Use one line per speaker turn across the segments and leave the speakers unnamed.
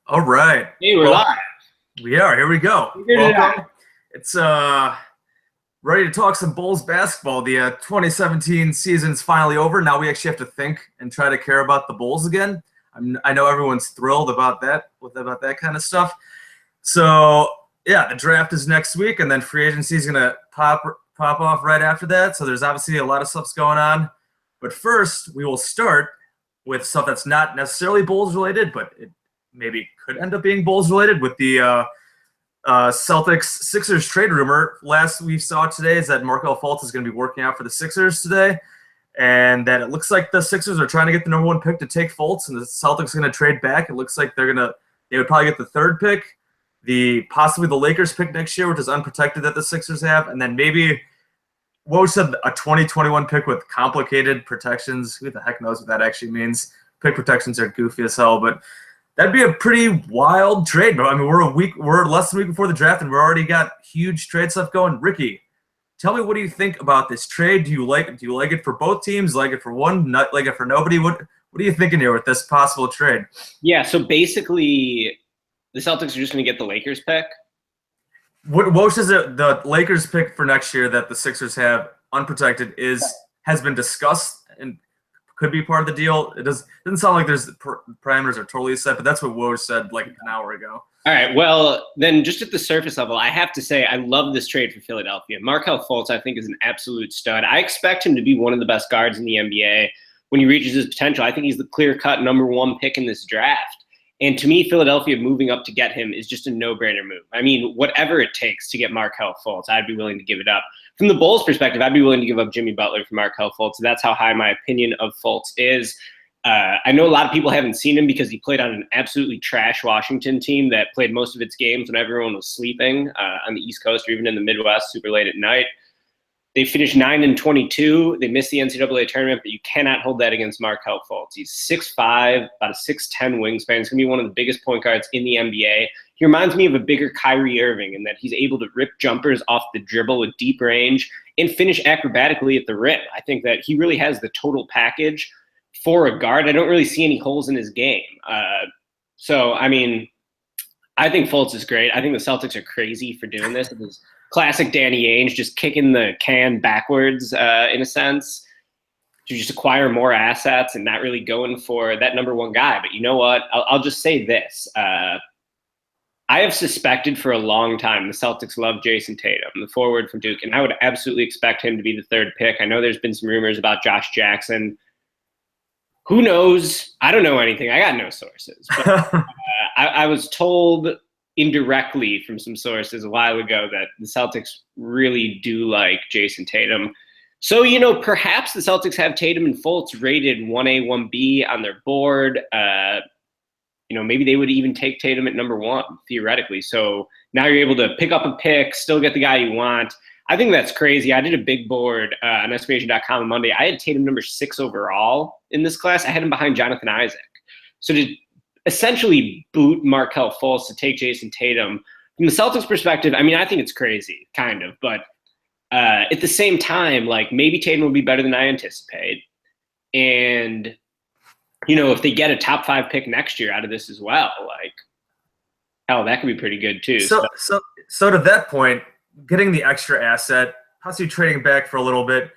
All right.
Hey, we're live.
We are. Here we go.
Figured it out.
Welcome. It's ready to talk some Bulls basketball. The 2017 season's finally over. Now we actually have to think and try to care about the Bulls again. I know everyone's thrilled about that kind of stuff. So yeah, the draft is next week, and then free agency is gonna pop off right after that. So there's obviously a lot of stuff's going on. But first, we will start with stuff that's not necessarily Bulls related, but it maybe could end up being Bulls related with the Celtics-Sixers trade rumor. Last we saw today is that Markelle Fultz is going to be working out for the Sixers today, and that it looks like the Sixers are trying to get the number one pick to take Fultz, and the Celtics are going to trade back. It looks like they would probably get the third pick, possibly the Lakers pick next year, which is unprotected that the Sixers have, and then maybe Woj said a 2021 pick with complicated protections. Who the heck knows what that actually means? Pick protections are goofy as hell, but that'd be a pretty wild trade, bro. I mean, we're less than a week before the draft, and we've already got huge trade stuff going. Ricky, tell me, what do you think about this trade? Do you like it for both teams? Like it for one? Not like it for nobody? What are you thinking here with this possible trade?
Yeah, so basically, the Celtics are just going to get the Lakers pick.
Woj says that the Lakers pick for next year that the Sixers have unprotected has been discussed and could be part of the deal. It doesn't sound like there's parameters are totally set, but that's what Woj said like an hour ago.
All right, well, then just at the surface level, I have to say I love this trade for Philadelphia. Markelle Fultz, I think, is an absolute stud. I expect him to be one of the best guards in the NBA when he reaches his potential. I think he's the clear-cut number one pick in this draft. And to me, Philadelphia moving up to get him is just a no-brainer move. I mean, whatever it takes to get Markelle Fultz, I'd be willing to give it up. From the Bulls' perspective, I'd be willing to give up Jimmy Butler for Markelle Fultz. That's how high my opinion of Fultz is. I know a lot of people haven't seen him because he played on an absolutely trash Washington team that played most of its games when everyone was sleeping on the East Coast or even in the Midwest super late at night. They finished 9-22. They missed the NCAA tournament, but you cannot hold that against Markelle Fultz. He's 6'5", about a 6'10" wingspan. He's going to be one of the biggest point guards in the NBA. He reminds me of a bigger Kyrie Irving in that he's able to rip jumpers off the dribble with deep range and finish acrobatically at the rim. I think that he really has the total package for a guard. I don't really see any holes in his game. So, I mean, I think Fultz is great. I think the Celtics are crazy for doing this. It was classic Danny Ainge, just kicking the can backwards in a sense, to just acquire more assets and not really going for that number one guy. But you know what? I'll just say this. I have suspected for a long time the Celtics love Jason Tatum, the forward from Duke, and I would absolutely expect him to be the third pick. I know there's been some rumors about Josh Jackson. Who knows? I don't know anything. I got no sources. But, I was told indirectly from some sources a while ago that the Celtics really do like Jason Tatum. So, perhaps the Celtics have Tatum and Fultz rated 1A, 1B on their board. Maybe they would even take Tatum at number one, theoretically. So now you're able to pick up a pick, still get the guy you want. I think that's crazy. I did a big board on SBNation.com on Monday. I had Tatum number 6 overall in this class. I had him behind Jonathan Isaac. So to essentially boot Markelle Fultz to take Jason Tatum, from the Celtics perspective, I mean, I think it's crazy, kind of. But at the same time, like, maybe Tatum will be better than I anticipate. And if they get a top 5 pick next year out of this as well, like, hell, that could be pretty good too.
So to that point, getting the extra asset, possibly trading back for a little bit,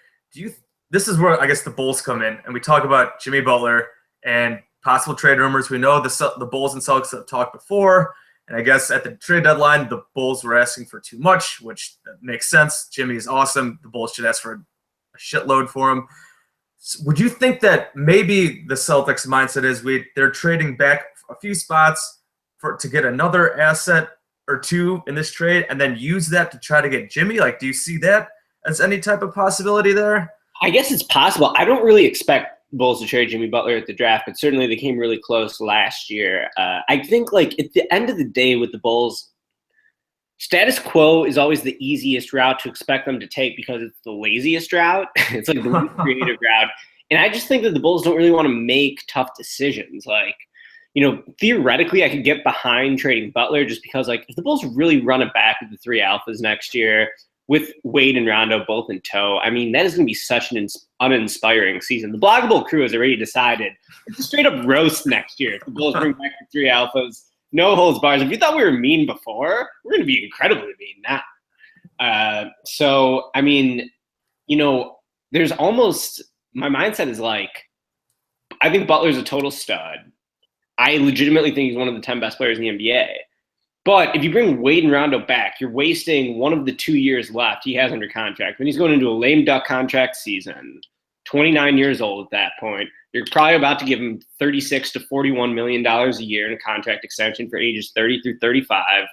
this is where I guess the Bulls come in, and we talk about Jimmy Butler and possible trade rumors. We know the Bulls and Celtics have talked before, and I guess at the trade deadline, the Bulls were asking for too much, which makes sense. Jimmy is awesome. The Bulls should ask for a shitload for him. Would you think that maybe the Celtics' mindset is they're trading back a few spots to get another asset or two in this trade and then use that to try to get Jimmy? Like, do you see that as any type of possibility there?
I guess it's possible. I don't really expect Bulls to trade Jimmy Butler at the draft, but certainly they came really close last year. I think, like, at the end of the day with the Bulls, status quo is always the easiest route to expect them to take because it's the laziest route. It's like the least creative route. And I just think that the Bulls don't really want to make tough decisions. Like, theoretically, I could get behind trading Butler just because, like, if the Bulls really run it back with the 3 alphas next year, with Wade and Rondo both in tow, I mean, that is going to be such an uninspiring season. The Bloggable crew has already decided it's a straight-up roast next year if the Bulls bring back the 3 alphas. No holds bars. If you thought we were mean before, we're going to be incredibly mean now. So, I mean, there's almost my mindset is like, I think Butler's a total stud. I legitimately think he's one of the 10 best players in the NBA. But if you bring Wade and Rondo back, you're wasting one of the 2 years left he has under contract. When he's going into a lame duck contract season, 29 years old at that point, you're probably about to give him $36 to $41 million a year in a contract extension for ages 30 through 35.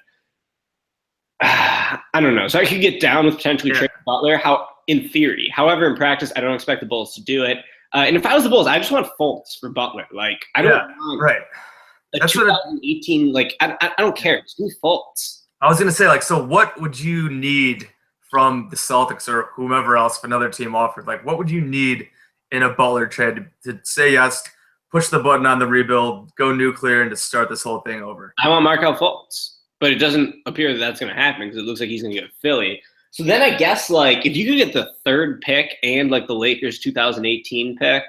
I don't know. So I could get down with potentially trading Butler, in theory. However, in practice, I don't expect the Bulls to do it. And if I was the Bulls, I just want Fultz for Butler. Like, I don't want
right.
That's 2018, I don't care. Just give me Fultz.
I was going to say, like, so what would you need from the Celtics or whomever else if another team offered? Like, what would you need in a Butler trade to say yes, push the button on the rebuild, go nuclear, and to start this whole thing over?
I want Markelle Fultz, but it doesn't appear that that's going to happen because it looks like he's going to go to Philly. So then I guess, like, if you could get the third pick and, like, the Lakers 2018 pick,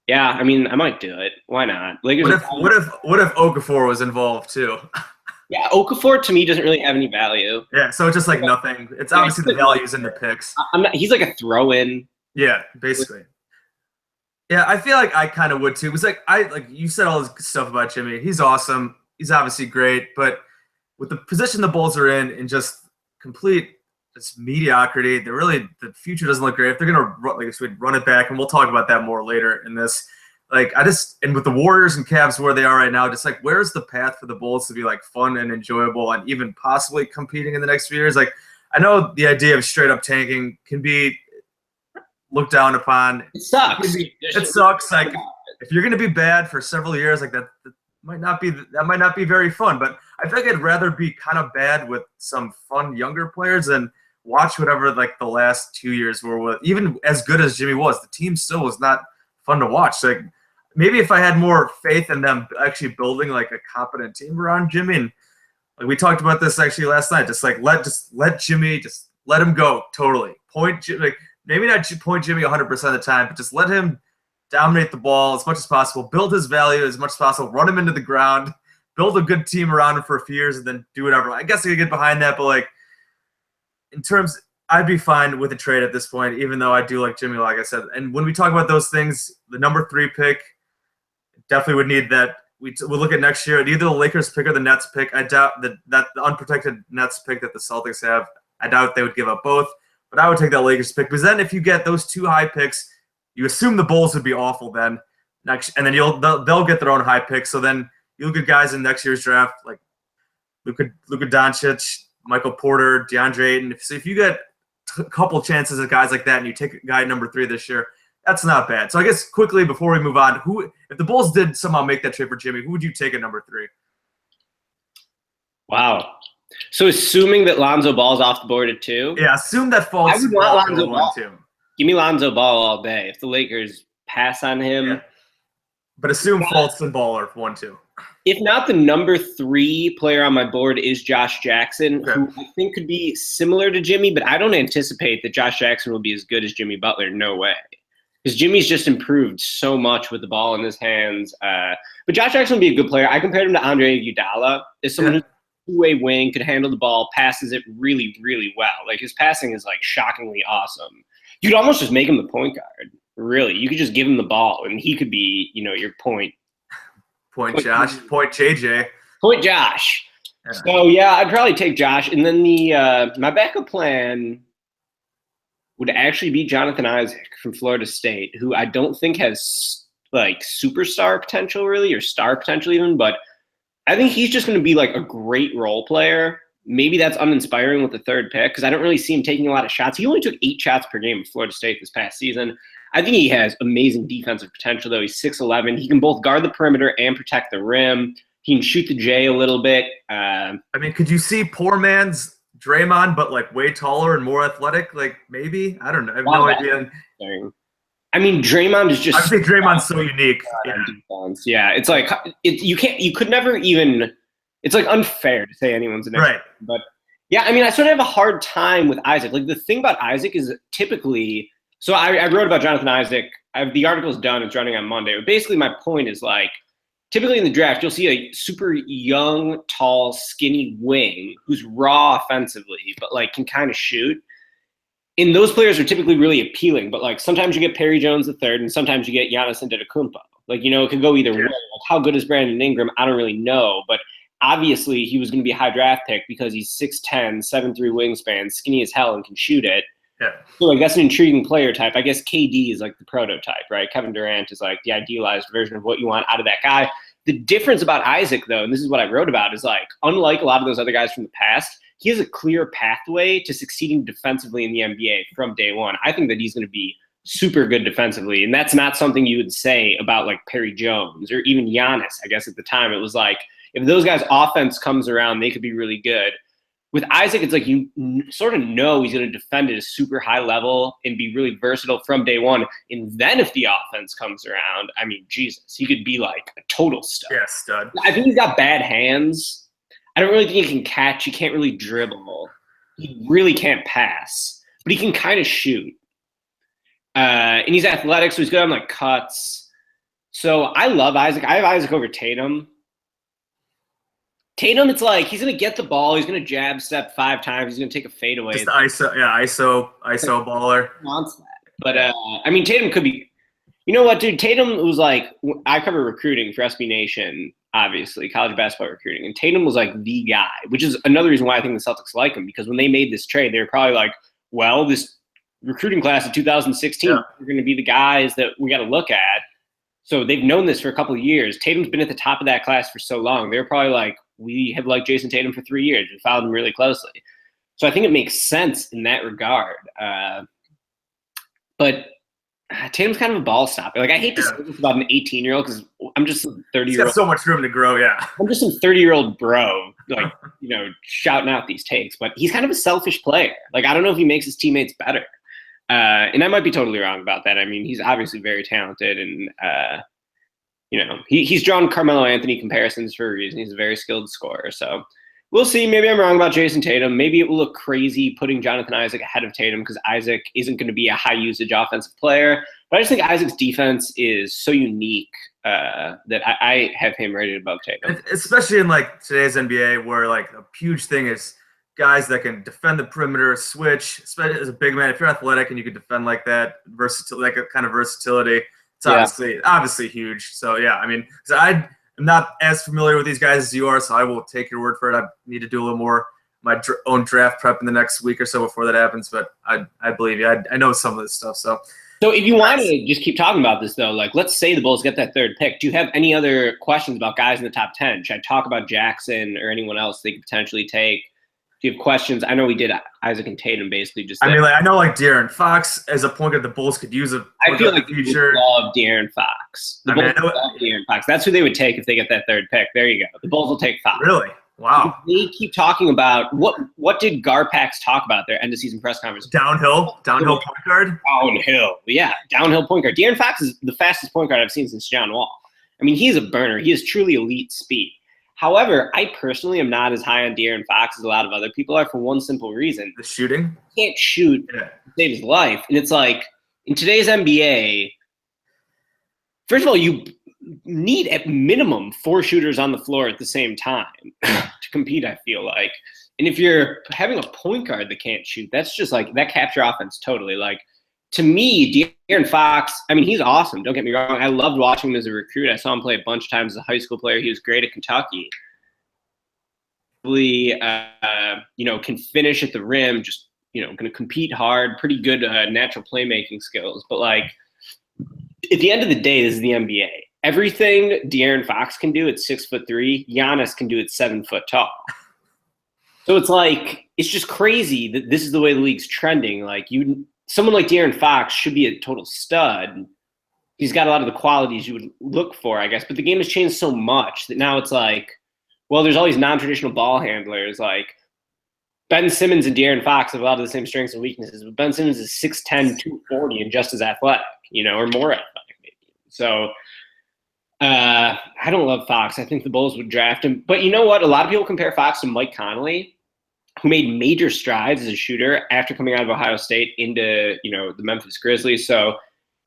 yeah, I mean, I might do it. Why not? Lakers.
What if Okafor was involved too?
Yeah, Okafor to me doesn't really have any value.
Yeah, so it's just like nothing. It's obviously the values in the picks.
He's like a throw-in.
Yeah, basically. Yeah, I feel like I kind of would too. It was like you said all this stuff about Jimmy. He's awesome. He's obviously great, but with the position the Bulls are in and just complete just mediocrity, the future doesn't look great. If they're gonna run it back, and we'll talk about that more later in this. And with the Warriors and Cavs where they are right now, just like where's the path for the Bulls to be like fun and enjoyable and even possibly competing in the next few years? Like, I know the idea of straight up tanking can be looked down upon.
It sucks.
It sucks. Like, if you're gonna be bad for several years, like that might not be very fun. But I feel like I'd rather be kind of bad with some fun younger players than watch whatever like the last 2 years were with. Even as good as Jimmy was, the team still was not fun to watch. So, like, maybe if I had more faith in them actually building like a competent team around Jimmy, and like we talked about this actually last night, just let Jimmy, just let him go totally. Maybe not point Jimmy 100% of the time, but just let him dominate the ball as much as possible, build his value as much as possible, run him into the ground, build a good team around him for a few years, and then do whatever. I guess I could get behind that, but like in terms, I'd be fine with a trade at this point, even though I do like Jimmy, like I said. And when we talk about those things, the number 3 pick definitely would need that. We'll look at next year at either the Lakers pick or the Nets pick. I doubt that the unprotected Nets pick that the Celtics have, I doubt they would give up both. But I would take that Lakers pick, because then if you get those 2 high picks, you assume the Bulls would be awful then. And then they'll get their own high picks. So then you look at guys in next year's draft like Luka Doncic, Michael Porter, DeAndre Ayton. So if you get a couple chances at guys like that and you take a guy number 3 this year, that's not bad. So I guess quickly before we move on, if the Bulls did somehow make that trade for Jimmy, who would you take at number 3?
Wow. So assuming that Lonzo Ball's off the board at 2?
Yeah, assume that falls.
I would want Lonzo Ball.
2.
Give me Lonzo Ball all day. If the Lakers pass on him.
Yeah. But assume Fultz and Ball are 1, 2.
If not, the number 3 player on my board is Josh Jackson, who I think could be similar to Jimmy, but I don't anticipate that Josh Jackson will be as good as Jimmy Butler. No way. Because Jimmy's just improved so much with the ball in his hands. But Josh Jackson would be a good player. I compared him to Andre Iguodala as someone who's a two-way wing, could handle the ball, passes it really, really well. Like, his passing is, like, shockingly awesome. You could almost just make him the point guard. Really. You could just give him the ball, and he could be, your point.
Point Josh. Point JJ.
Point Josh. Yeah. So, yeah, I'd probably take Josh. And then my backup plan would actually be Jonathan Isaac from Florida State, who I don't think has, like, superstar potential, really, or star potential even. But I think he's just going to be, like, a great role player. Maybe that's uninspiring with the 3rd pick, because I don't really see him taking a lot of shots. He only took 8 shots per game at Florida State this past season. I think he has amazing defensive potential, though. He's 6'11". He can both guard the perimeter and protect the rim. He can shoot the J a little bit.
I mean, could you see poor man's Draymond, but like way taller and more athletic? Like, maybe? I don't know. I have no idea.
I mean, Draymond is just.
I think Draymond's so unique.
Defense. Yeah, it's like you could never even. It's like unfair to say anyone's an expert.
Right.
But yeah, I mean, I sort of have a hard time with Isaac. Like, the thing about Isaac is typically. So I wrote about Jonathan Isaac. The article's done. It's running on Monday. But basically, my point is, like, typically in the draft, you'll see a super young, tall, skinny wing who's raw offensively, but like can kind of shoot. And those players are typically really appealing, but like sometimes you get Perry Jones the third, and sometimes you get Giannis Antetokounmpo. Like, it could go either way. Like, how good is Brandon Ingram? I don't really know, but obviously he was going to be a high draft pick because he's 6'10", 7'3" wingspan, skinny as hell, and can shoot it.
Yeah.
So like that's an intriguing player type. I guess KD is like the prototype, right? Kevin Durant is like the idealized version of what you want out of that guy. The difference about Isaac, though, and this is what I wrote about, is like, unlike a lot of those other guys from the past, he has a clear pathway to succeeding defensively in the NBA from day one. I think that he's going to be super good defensively, and that's not something you would say about like Perry Jones or even Giannis. I guess at the time it was like, if those guys' offense comes around, they could be really good. With Isaac, it's like you sort of know he's going to defend at a super high level and be really versatile from day one. And then if the offense comes around, I mean, Jesus, he could be like a total stud.
Yeah, stud.
I think he's got bad hands. I don't really think he can catch. He can't really dribble. He really can't pass, but he can kind of shoot. And he's athletic, so he's good on like cuts. So I love Isaac. I have Isaac over Tatum. Tatum, it's like he's gonna get the ball, he's gonna jab step 5 times, he's gonna take a fadeaway.
Just ISO baller.
Wants that. But I mean, Tatum could be. You know what, dude? Tatum was like, I cover recruiting for SB Nation, obviously, college basketball recruiting, and Tatum was like the guy, which is another reason why I think the Celtics like him, because when they made this trade, they were probably like, well, this recruiting class of 2016 are going to be the guys that we got to look at. So they've known this for a couple of years. Tatum's been at the top of that class for so long. They're probably like, we have liked Jason Tatum for 3 years. We followed him really closely. So I think it makes sense in that regard. But Tatum's kind of a ball stopper. Like, I hate to say this about an 18-year-old because I'm just a 30-year-old.
He's got so much room to grow, yeah.
I'm just some 30-year-old bro, like, shouting out these takes. But he's kind of a selfish player. Like, I don't know if he makes his teammates better. And I might be totally wrong about that. I mean, he's obviously very talented, and he's drawn Carmelo Anthony comparisons for a reason. He's a very skilled scorer. So we'll see. Maybe I'm wrong about Jason Tatum. Maybe it will look crazy putting Jonathan Isaac ahead of Tatum because Isaac isn't going to be a high-usage offensive player. But I just think Isaac's defense is so unique that I have him rated above Tatum.
Especially in, like, today's NBA where, like, a huge thing is guys that can defend the perimeter, switch, especially as a big man. If you're athletic and you can defend like that, like a kind of versatility, it's obviously huge. So, yeah, I mean, I'm not as familiar with these guys as you are, so I will take your word for it. I need to do a little more my own draft prep in the next week or so before that happens, but I believe you. I know some of this stuff. So
if you want to just keep talking about this, though, like, let's say the Bulls get that 3rd pick. Do you have any other questions about guys in the top 10? Should I talk about Jackson or anyone else they could potentially take? Do you have questions? I know we did Isaac and Tatum basically just.
I mean, like, I know, like, De'Aaron Fox as a point guard the Bulls could use a.
I feel like the future. Love De'Aaron Fox. The Bulls love De'Aaron Fox. That's who they would take if they get that 3rd pick. There you go. The Bulls will take Fox.
Really? Wow.
They keep talking about what did Garpax talk about their end of season press conference?
Downhill point guard.
Downhill, yeah, downhill point guard. De'Aaron Fox is the fastest point guard I've seen since John Wall. I mean, he's a burner. He is truly elite speed. However, I personally am not as high on De'Aaron Fox as a lot of other people are for one simple reason.
The shooting?
He can't shoot to save his life. And it's like, in today's NBA, first of all, you need at minimum 4 shooters on the floor at the same time to compete, I feel like. And if you're having a point guard that can't shoot, that's just like, that caps your offense totally. Like, to me, De'Aaron Fox, I mean, he's awesome. Don't get me wrong. I loved watching him as a recruit. I saw him play a bunch of times as a high school player. He was great at Kentucky. Really, can finish at the rim, just, going to compete hard, pretty good natural playmaking skills. But, like, at the end of the day, this is the NBA. Everything De'Aaron Fox can do at 6'3", Giannis can do at 7 foot tall. So it's like, it's just crazy that this is the way the league's trending. Like, someone like De'Aaron Fox should be a total stud. He's got a lot of the qualities you would look for, I guess. But the game has changed so much that now it's like, well, there's all these non-traditional ball handlers. Like, Ben Simmons and De'Aaron Fox have a lot of the same strengths and weaknesses. But Ben Simmons is 6'10", 240, and just as athletic, or more athletic maybe. So I don't love Fox. I think the Bulls would draft him. But you know what? A lot of people compare Fox to Mike Conley, who made major strides as a shooter after coming out of Ohio State into, the Memphis Grizzlies. So,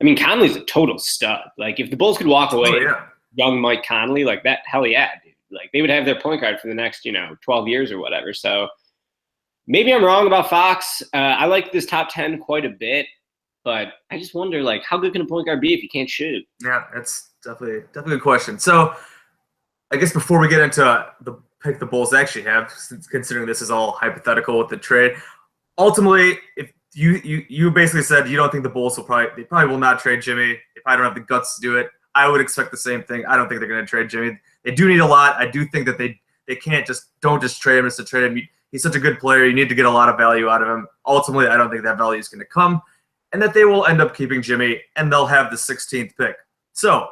I mean, Conley's a total stud. Like, if the Bulls could walk away, young Mike Conley, like that, hell yeah, dude. Like they would have their point guard for the next, 12 years or whatever. So maybe I'm wrong about Fox. I like this top 10 quite a bit, but I just wonder, like, how good can a point guard be if he can't shoot?
Yeah, that's definitely a good question. So I guess before we get into the pick the Bulls actually have, considering this is all hypothetical with the trade, ultimately, if you basically said you don't think the Bulls they probably will not trade Jimmy. If I don't have the guts to do it, I would expect the same thing. I don't think they're going to trade Jimmy. They do need a lot. I do think that they can't don't just trade him just to trade him. He's such a good player. You need to get a lot of value out of him. Ultimately, I don't think that value is going to come, and that they will end up keeping Jimmy, and they'll have the 16th pick. So,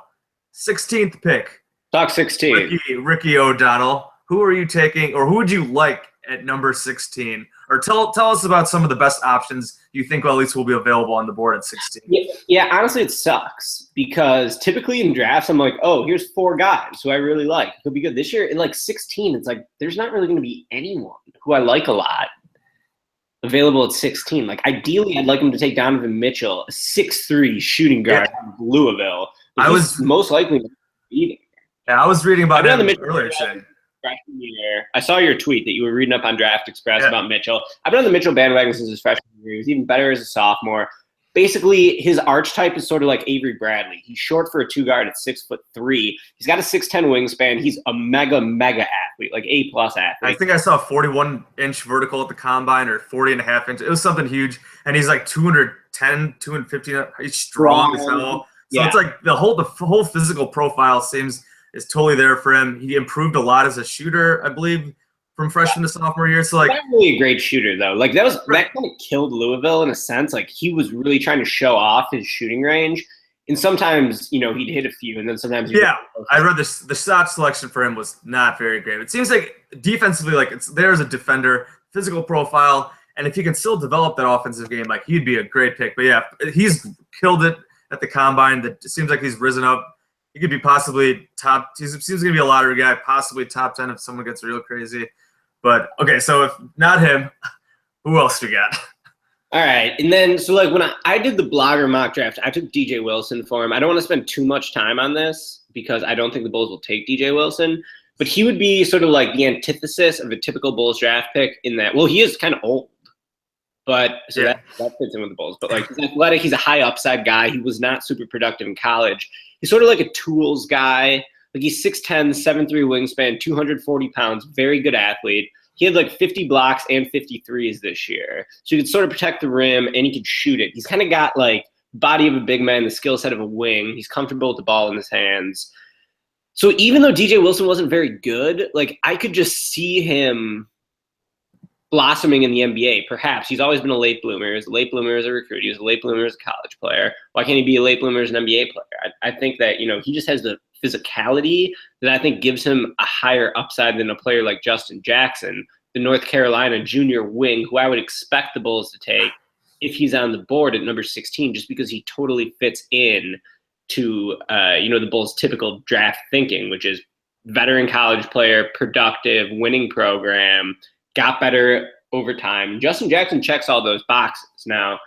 16th pick.
Talk 16.
Ricky O'Donnell. Who are you taking, or who would you like at number 16? Or tell us about some of the best options you think at least will be available on the board at 16.
Yeah, honestly, it sucks because typically in drafts, I'm like, oh, here's 4 guys who I really like. It'll be good. This year, in like 16, it's like there's not really going to be anyone who I like a lot available at 16. Like ideally, I'd like him to take Donovan Mitchell, a 6'3" shooting guard from Louisville. I was most likely beating.
Yeah, I was reading about him earlier today.
Freshman year, I saw your tweet that you were reading up on Draft Express about Mitchell. I've been on the Mitchell bandwagon since his freshman year. He was even better as a sophomore. Basically, his archetype is sort of like Avery Bradley. He's short for a 2 guard at 6'3". He's got a 6'10" wingspan. He's a mega athlete, like A+ athlete.
I think I saw a 41-inch vertical at the combine, or 40.5 inch. It was something huge, and he's like 210, 215. He's strong as hell. So it's like the whole physical profile is totally there for him. He improved a lot as a shooter, I believe, from freshman to sophomore year. So like,
not really a great shooter though. Like that kind of killed Louisville in a sense. Like he was really trying to show off his shooting range, and sometimes he'd hit a few, and then sometimes
I read this. The shot selection for him was not very great. It seems like defensively, like there's a defender, physical profile, and if he can still develop that offensive game, like he'd be a great pick. But yeah, he's killed it at the combine. It seems like he's risen up. He could be possibly top. He seems going to be a lottery guy, possibly top 10 if someone gets real crazy. But okay, so if not him, who else we got?
All right, and then so like when I did the blogger mock draft, I took DJ Wilson for him. I don't want to spend too much time on this because I don't think the Bulls will take DJ Wilson, but he would be sort of like the antithesis of a typical Bulls draft pick in that, well, he is kind of old. But so that fits in with the Bulls. But like he's athletic, he's a high upside guy. He was not super productive in college. He's sort of like a tools guy. Like he's 6'10", 7'3" wingspan, 240 pounds, very good athlete. He had like 50 blocks and 53s this year. So he could sort of protect the rim and he could shoot it. He's kind of got like body of a big man, the skill set of a wing. He's comfortable with the ball in his hands. So even though DJ Wilson wasn't very good, like I could just see him blossoming in the NBA, perhaps. He's always been a late bloomer. He was a late bloomer as a recruit. He was a late bloomer as a college player. Why can't he be a late bloomer as an NBA player? I think that, he just has the physicality that I think gives him a higher upside than a player like Justin Jackson, the North Carolina junior wing, who I would expect the Bulls to take if he's on the board at number 16, just because he totally fits in to, the Bulls' typical draft thinking, which is veteran college player, productive, winning program, got better over time. Justin Jackson checks all those boxes. Now,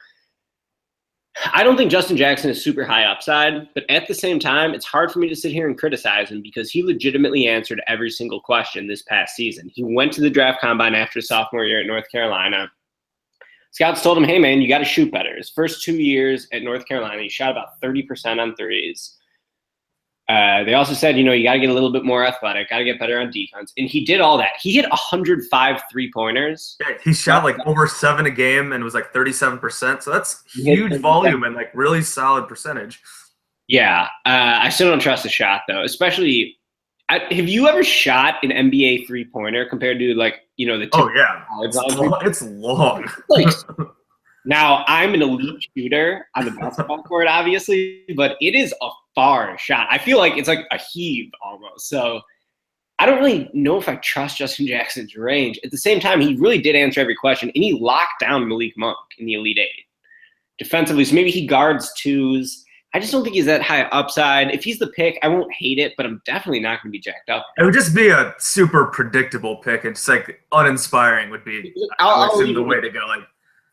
I don't think Justin Jackson is super high upside, but at the same time, it's hard for me to sit here and criticize him because he legitimately answered every single question this past season. He went to the draft combine after his sophomore year at North Carolina. Scouts told him, hey, man, you got to shoot better. His first 2 years at North Carolina, he shot about 30% on threes. They also said, you got to get a little bit more athletic, got to get better on defense. And he did all that. He hit 105 3-pointers.
Yeah, he shot like over 7 a game and was like 37%. So that's huge volume and like really solid percentage.
Yeah. I still don't trust the shot, though, especially have you ever shot an NBA 3-pointer compared to like, the
Oh, yeah. It's long.
Like, now, I'm an elite shooter on the basketball court, obviously, but it is a far shot. I feel like it's like a heave almost. So I don't really know if I trust Justin Jackson's range. At the same time, he really did answer every question, and he locked down Malik Monk in the Elite Eight defensively. So maybe he guards twos. I just don't think he's that high upside. If he's the pick, I won't hate it, but I'm definitely not going to be jacked up.
It would just be a super predictable pick. It's just like uninspiring would be the way to go. Like,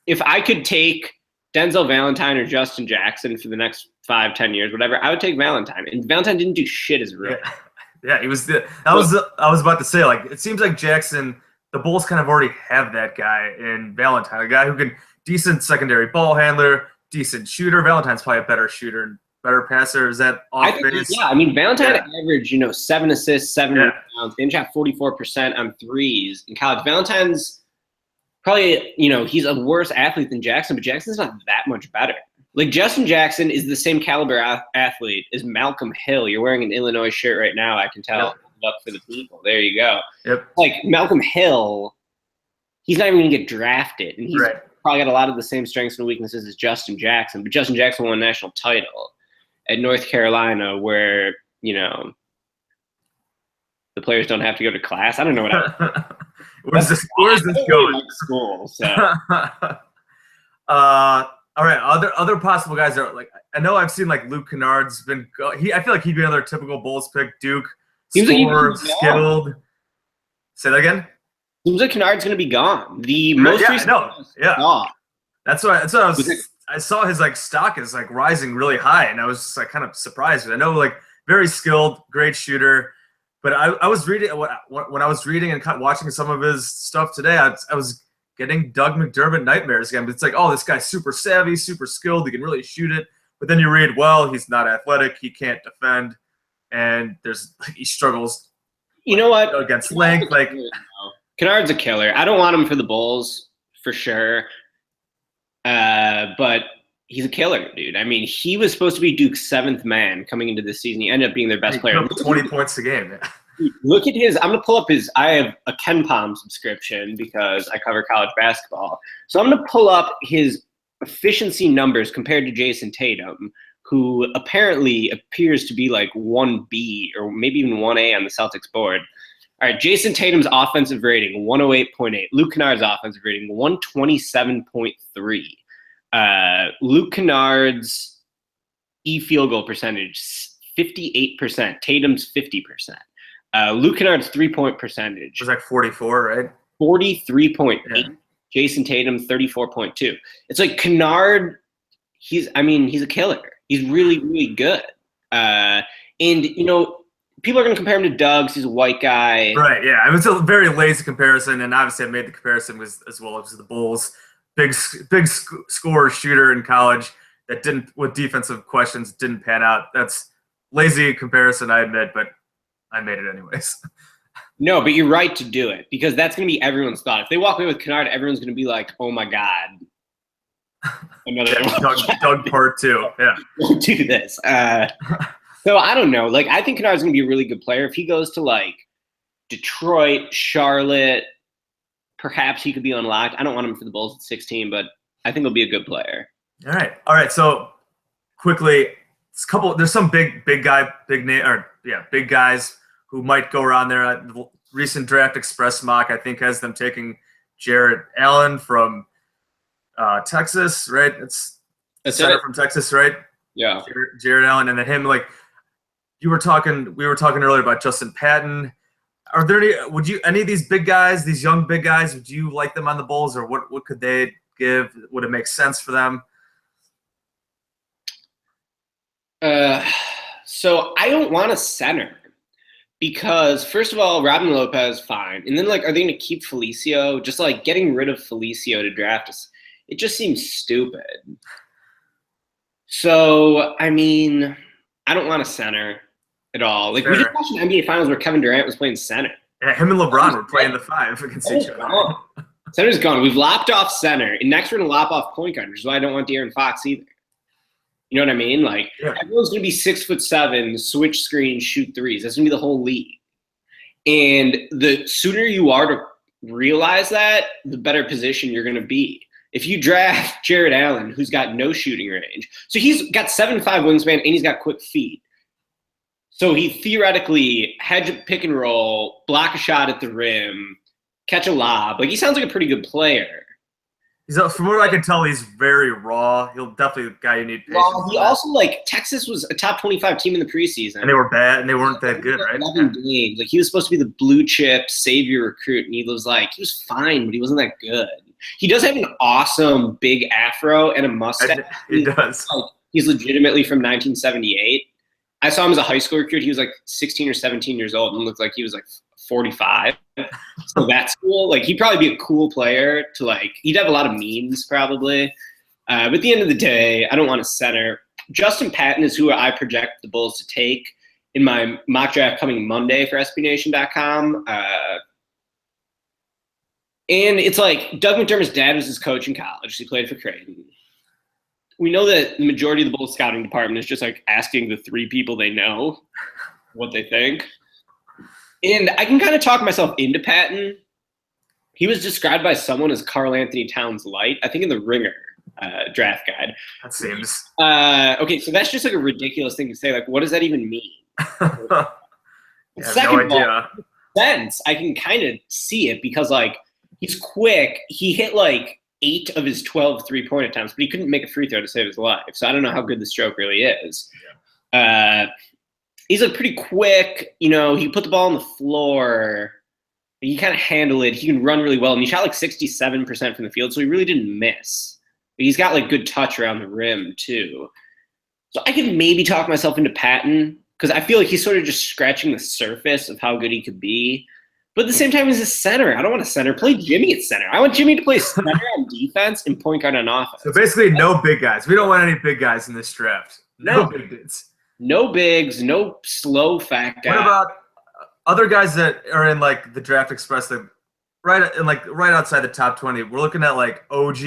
if I could take Denzel Valentine or Justin Jackson for the next 5-10 years, whatever, I would take Valentine. And Valentine didn't do shit as a rookie.
Yeah, he was I was about to say, like, it seems like Jackson, the Bulls kind of already have that guy in Valentine, a guy who can decent secondary ball handler, decent shooter. Valentine's probably a better shooter and better passer. Is that off base?
Yeah, I mean, Valentine averaged, 7 assists, 7 rebounds, and shot 44% on threes in college. Valentine's probably, he's a worse athlete than Jackson, but Jackson's not that much better. Like, Justin Jackson is the same caliber athlete as Malcolm Hill. You're wearing an Illinois shirt right now, I can tell. Yep. Up for the people. There you go.
Yep.
Like, Malcolm Hill, he's not even going to get drafted. And he's probably got a lot of the same strengths and weaknesses as Justin Jackson. But Justin Jackson won a national title at North Carolina where, the players don't have to go to class. I don't know what
Where's this going?
School, so.
All right, other possible guys are like, I know I've seen like Luke Kennard's been. I feel like he'd be another typical Bulls pick. Duke, scorer, skilled. Say that again.
Seems like Kennard's going to be gone. The most recent.
Gone. That's what I saw his like stock is like rising really high, and I was just like kind of surprised. I know like very skilled, great shooter, but I was reading when I was reading and watching some of his stuff today. I was getting Doug McDermott nightmares again. But it's like, oh, this guy's super savvy, super skilled. He can really shoot it. But then you read, well, he's not athletic. He can't defend. And he struggles.
You know what?
Against length. Like,
Kennard's a killer. I don't want him for the Bulls for sure. But he's a killer, dude. I mean, he was supposed to be Duke's 7th man coming into this season. He ended up being their best player.
20 points a game. Yeah.
Look at his. I'm going to pull up his. I have a KenPom subscription because I cover college basketball. So I'm going to pull up his efficiency numbers compared to Jason Tatum, who apparently appears to be like 1B or maybe even 1A on the Celtics board. All right, Jason Tatum's offensive rating, 108.8. Luke Kennard's offensive rating, 127.3. Luke Kennard's field goal percentage, 58%. Tatum's 50%. Luke Kennard's 3-point percentage.
It was like 44, right?
43.8. Yeah. Jason Tatum, 34.2. It's like Kennard, he's a killer. He's really, really good. And, people are going to compare him to Doug. He's a white guy.
Right, yeah. It was a very lazy comparison, and obviously I made the comparison as well as the Bulls. Big scorer, shooter in college that with defensive questions, didn't pan out. That's lazy comparison, I admit, but I made it anyways.
No, but you're right to do it because that's going to be everyone's thought. If they walk away with Kennard, everyone's going to be like, oh, my God. Another
Doug part 2. Yeah.
Don't do this. So I don't know. Like, I think Kennard's going to be a really good player. If he goes to, like, Detroit, Charlotte, perhaps he could be unlocked. I don't want him for the Bulls at 16, but I think he'll be a good player.
All right. So quickly, there's some big guys who might go around there. The recent Draft Express mock, I think, has them taking Jarrett Allen from Texas, right? That's center from Texas, right?
Yeah.
Jarrett Allen, and then him, like we were talking earlier about Justin Patton. Are there any of these big guys, these young big guys, would you like them on the Bulls, or what could they give? Would it make sense for them?
So I don't want a center because, first of all, Robin Lopez, fine. And then, like, are they going to keep Felicio? Just, like, getting rid of Felicio to draft us, it just seems stupid. So, I mean, I don't want a center at all. Like, we just watched an NBA Finals where Kevin Durant was playing center.
Yeah, him and LeBron were playing the 5 against each other.
Center's gone. We've lopped off center, and next we're going to lop off point guard, which is why I don't want De'Aaron Fox either. You know what I mean? Like, everyone's going to be 6'7", switch screen, shoot threes. That's going to be the whole league. And the sooner you are to realize that, the better position you're going to be. If you draft Jarrett Allen, who's got no shooting range, so he's got 7'5" wingspan and he's got quick feet. So he theoretically hedge pick and roll, block a shot at the rim, catch a lob. Like, he sounds like a pretty good player.
From what I can tell, he's very raw. He'll definitely be a guy you need patience.
Well, he also, like, Texas was a top 25 team in the preseason.
And they were bad, and they weren't that good, right?
11 games. Like, he was supposed to be the blue chip savior recruit, and he was fine, but he wasn't that good. He does have an awesome big afro and a mustache.
He does.
Like, he's legitimately from 1978. I saw him as a high school recruit. He was like 16 or 17 years old and looked like he was like 45. So that's cool. Like, he'd probably be a cool player to like. He'd have a lot of memes probably. But at the end of the day, I don't want a center. Justin Patton is who I project the Bulls to take in my mock draft coming Monday for SBNation.com. And it's like Doug McDermott's dad was his coach in college. He played for Creighton. We know that the majority of the Bulls scouting department is just like asking the 3 people they know what they think. And I can kind of talk myself into Patton. He was described by someone as Karl Anthony Towns light, I think in the Ringer draft guide.
That seems.
Okay, so that's just like a ridiculous thing to say. Like, what does that even mean?
I have
Second
no idea.
sense, I can kind of see it because like he's quick. He hit like 8 of his 12 3-point attempts, but he couldn't make a free throw to save his life. So I don't know how good the stroke really is. He's like pretty quick. You know, he can put the ball on the floor. He kind of handle it. He can run really well, and he shot like 67% from the field, so he really didn't miss. But he's got like good touch around the rim too. So I could maybe talk myself into Patton because I feel like he's sort of just scratching the surface of how good he could be. But at the same time, he's a center. I don't want a center. Play Jimmy at center. I want Jimmy to play center on defense and point guard on offense.
So basically, no big guys. We don't want any big guys in this draft. No big dudes.
No bigs. No slow fat guys.
What about other guys that are in like the Draft Express, that right outside the top 20? We're looking at like OG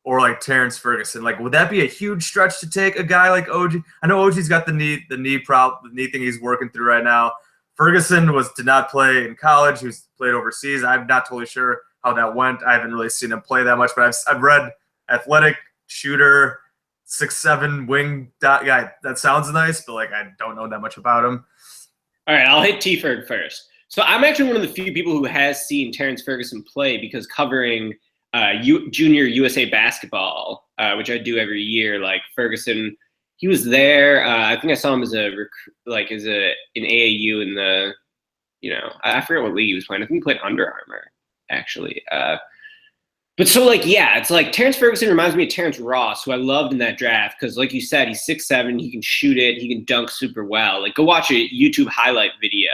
or like Terrence Ferguson. Like, would that be a huge stretch to take a guy like OG? I know OG's got the knee thing he's working through right now. Ferguson did not play in college. He played overseas. I'm not totally sure how that went. I haven't really seen him play that much, but I've read athletic shooter, 6'7" wing guy. That sounds nice, but like I don't know that much about him.
All right, I'll hit T-Ferg first. So I'm actually one of the few people who has seen Terrence Ferguson play because covering junior USA basketball, which I do every year, like Ferguson. He was there. I think I saw him as an AAU in the, I forget what league he was playing. I think he played Under Armour, actually. But so, like, yeah, it's like Terrence Ferguson reminds me of Terrence Ross, who I loved in that draft because, like you said, he's 6'7", he can shoot it, he can dunk super well. Like, go watch a YouTube highlight video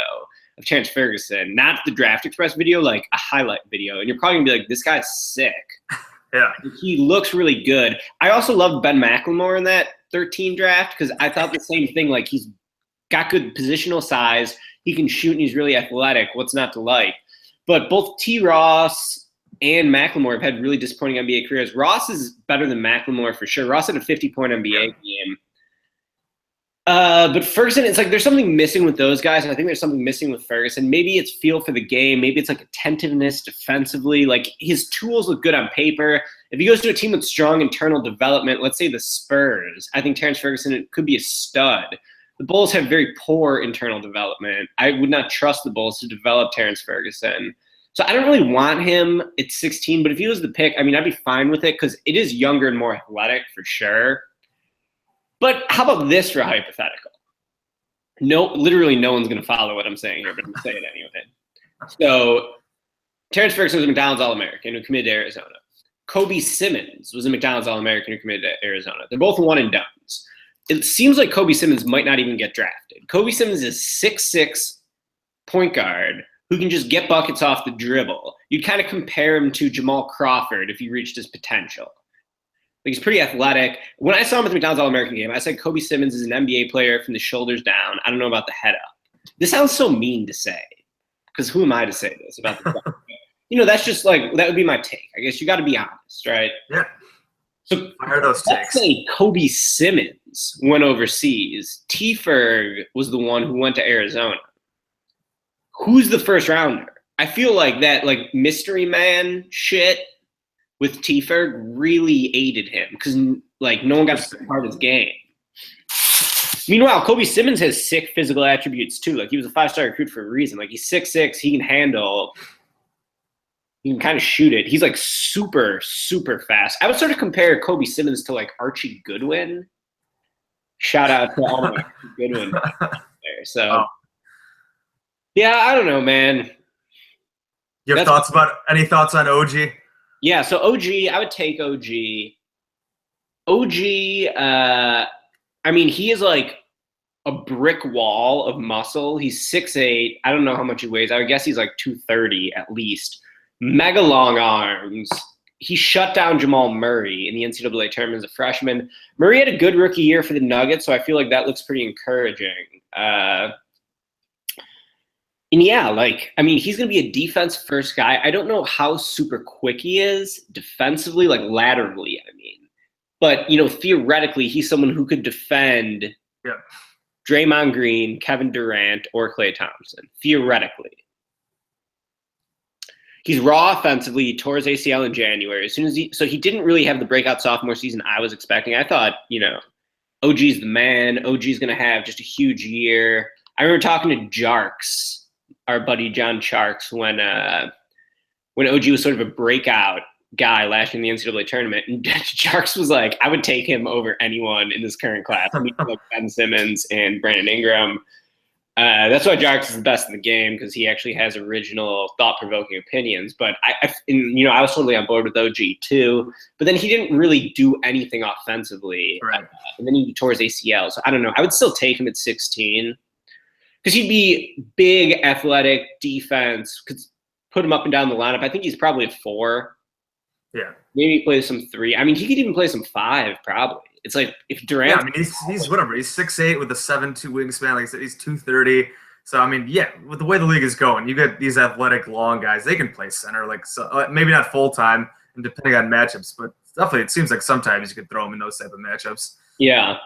of Terrence Ferguson, not the Draft Express video, like a highlight video, and you're probably gonna be like, this guy's sick.
Yeah.
He looks really good. I also loved Ben McLemore in that 13 draft because I thought the same thing. Like, he's got good positional size. He can shoot and he's really athletic. What's not to like? But both T. Ross and McLemore have had really disappointing NBA careers. Ross is better than McLemore for sure. Ross had a 50-point NBA game. But Ferguson, it's like there's something missing with those guys, and I think there's something missing with Ferguson. Maybe it's feel for the game. Maybe it's like attentiveness defensively. Like, his tools look good on paper. If he goes to a team with strong internal development, let's say the Spurs, I think Terrence Ferguson could be a stud. The Bulls have very poor internal development. I would not trust the Bulls to develop Terrence Ferguson. So I don't really want him at 16, but if he was the pick, I mean, I'd be fine with it because it is younger and more athletic for sure. But how about this for a hypothetical? No, literally no one's going to follow what I'm saying here, but I'm going to say it anyway. So Terrence Ferguson was a McDonald's All-American who committed to Arizona. Kobe Simmons was a McDonald's All-American who committed to Arizona. They're both one and dones. It seems like Kobe Simmons might not even get drafted. Kobe Simmons is 6'6" point guard who can just get buckets off the dribble. You'd kind of compare him to Jamal Crawford if he reached his potential. Like, he's pretty athletic. When I saw him at the McDonald's All-American game, I said Kobe Simmons is an NBA player from the shoulders down. I don't know about the head up. This sounds so mean to say, because who am I to say this about the that's just like, that would be my take. I guess you got to be honest, right?
Yeah.
So
fire those takes.
Let's say Kobe Simmons went overseas. T-Ferg was the one who went to Arizona. Who's the first rounder? I feel like that like mystery man shit with T-Ferg really aided him because like no one got to see part of his game. Meanwhile, Kobe Simmons has sick physical attributes too. Like, he was a 5-star recruit for a reason. Like, he's 6'6", he can handle, he can kind of shoot it. He's like super, super fast. I would sort of compare Kobe Simmons to like Archie Goodwin. Shout out to all my Archie Goodwin there. So, yeah, I don't know, man.
You have any thoughts on OG?
Yeah, so OG, I would take OG. OG, I mean, he is like a brick wall of muscle. He's 6'8". I don't know how much he weighs. I would guess he's like 230 at least. Mega long arms. He shut down Jamal Murray in the NCAA tournament as a freshman. Murray had a good rookie year for the Nuggets, so I feel like that looks pretty encouraging. And yeah, like, I mean, he's going to be a defense first guy. I don't know how super quick he is defensively, like laterally, I mean. But, you know, theoretically, he's someone who could defend Draymond Green, Kevin Durant, or Klay Thompson, theoretically. He's raw offensively. He tore his ACL in January. So he didn't really have the breakout sophomore season I was expecting. I thought, you know, OG's the man. OG's going to have just a huge year. I remember talking to Jarks, our buddy John Sharks, when OG was sort of a breakout guy last year in the NCAA tournament, and Jarks was like, I would take him over anyone in this current class. I mean, like Ben Simmons and Brandon Ingram. That's why Jarks is the best in the game, because he actually has original, thought-provoking opinions. But I was totally on board with OG too. But then he didn't really do anything offensively,
Right.
And then he tore his ACL. So I don't know. I would still take him at 16. Because he'd be big, athletic, defense, could put him up and down the lineup. I think he's probably a 4.
Yeah.
Maybe play some 3. I mean, he could even play some 5, probably. It's like if Durant.
Yeah, I mean, he's whatever. He's 6'8" with a 7'2" wingspan. Like I said, he's 230. So, I mean, yeah, with the way the league is going, you get these athletic, long guys. They can play center, like so, maybe not full-time and depending on matchups, but definitely it seems like sometimes you could throw them in those type of matchups.
Yeah.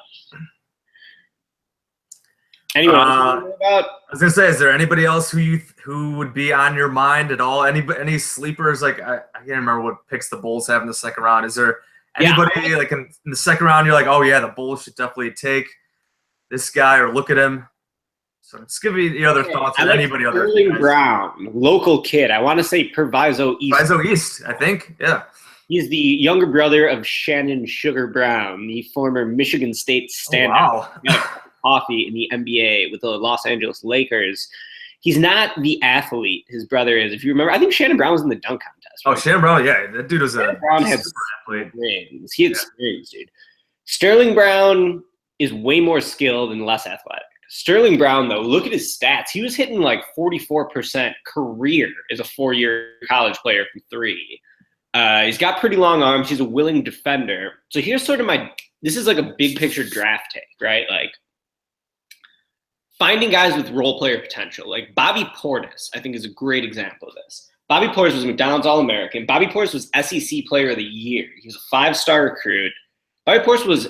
Anyone else you about?
I was gonna say, is there anybody else who would be on your mind at all? Any sleepers? Like I can't remember what picks the Bulls have in the second round. Is there anybody like in the second round you're like, oh yeah, the Bulls should definitely take this guy or look at him? So just give me the other thoughts on anybody other.
Sterling Brown, local kid. I want to say Proviso East.
Proviso East, I think. Yeah.
He's the younger brother of Shannon Sugar Brown, the former Michigan State standout.
Oh, wow.
Coffee in the NBA with the Los Angeles Lakers. He's not the athlete his brother is. If you remember, I think Shannon Brown was in the dunk contest.
Right? Oh, Shannon Brown, yeah, that dude was
Shannon Brown had
super athlete.
Rings. He had experience, dude. Sterling Brown is way more skilled and less athletic. Sterling Brown, though, look at his stats. He was hitting like 44% career as a 4-year college player from 3. He's got pretty long arms. He's a willing defender. So here's sort of this is like a big picture draft take, right? Like, finding guys with role player potential, like Bobby Portis, I think is a great example of this. Bobby Portis was McDonald's All-American. Bobby Portis was SEC Player of the Year. He was a 5-star recruit. Bobby Portis was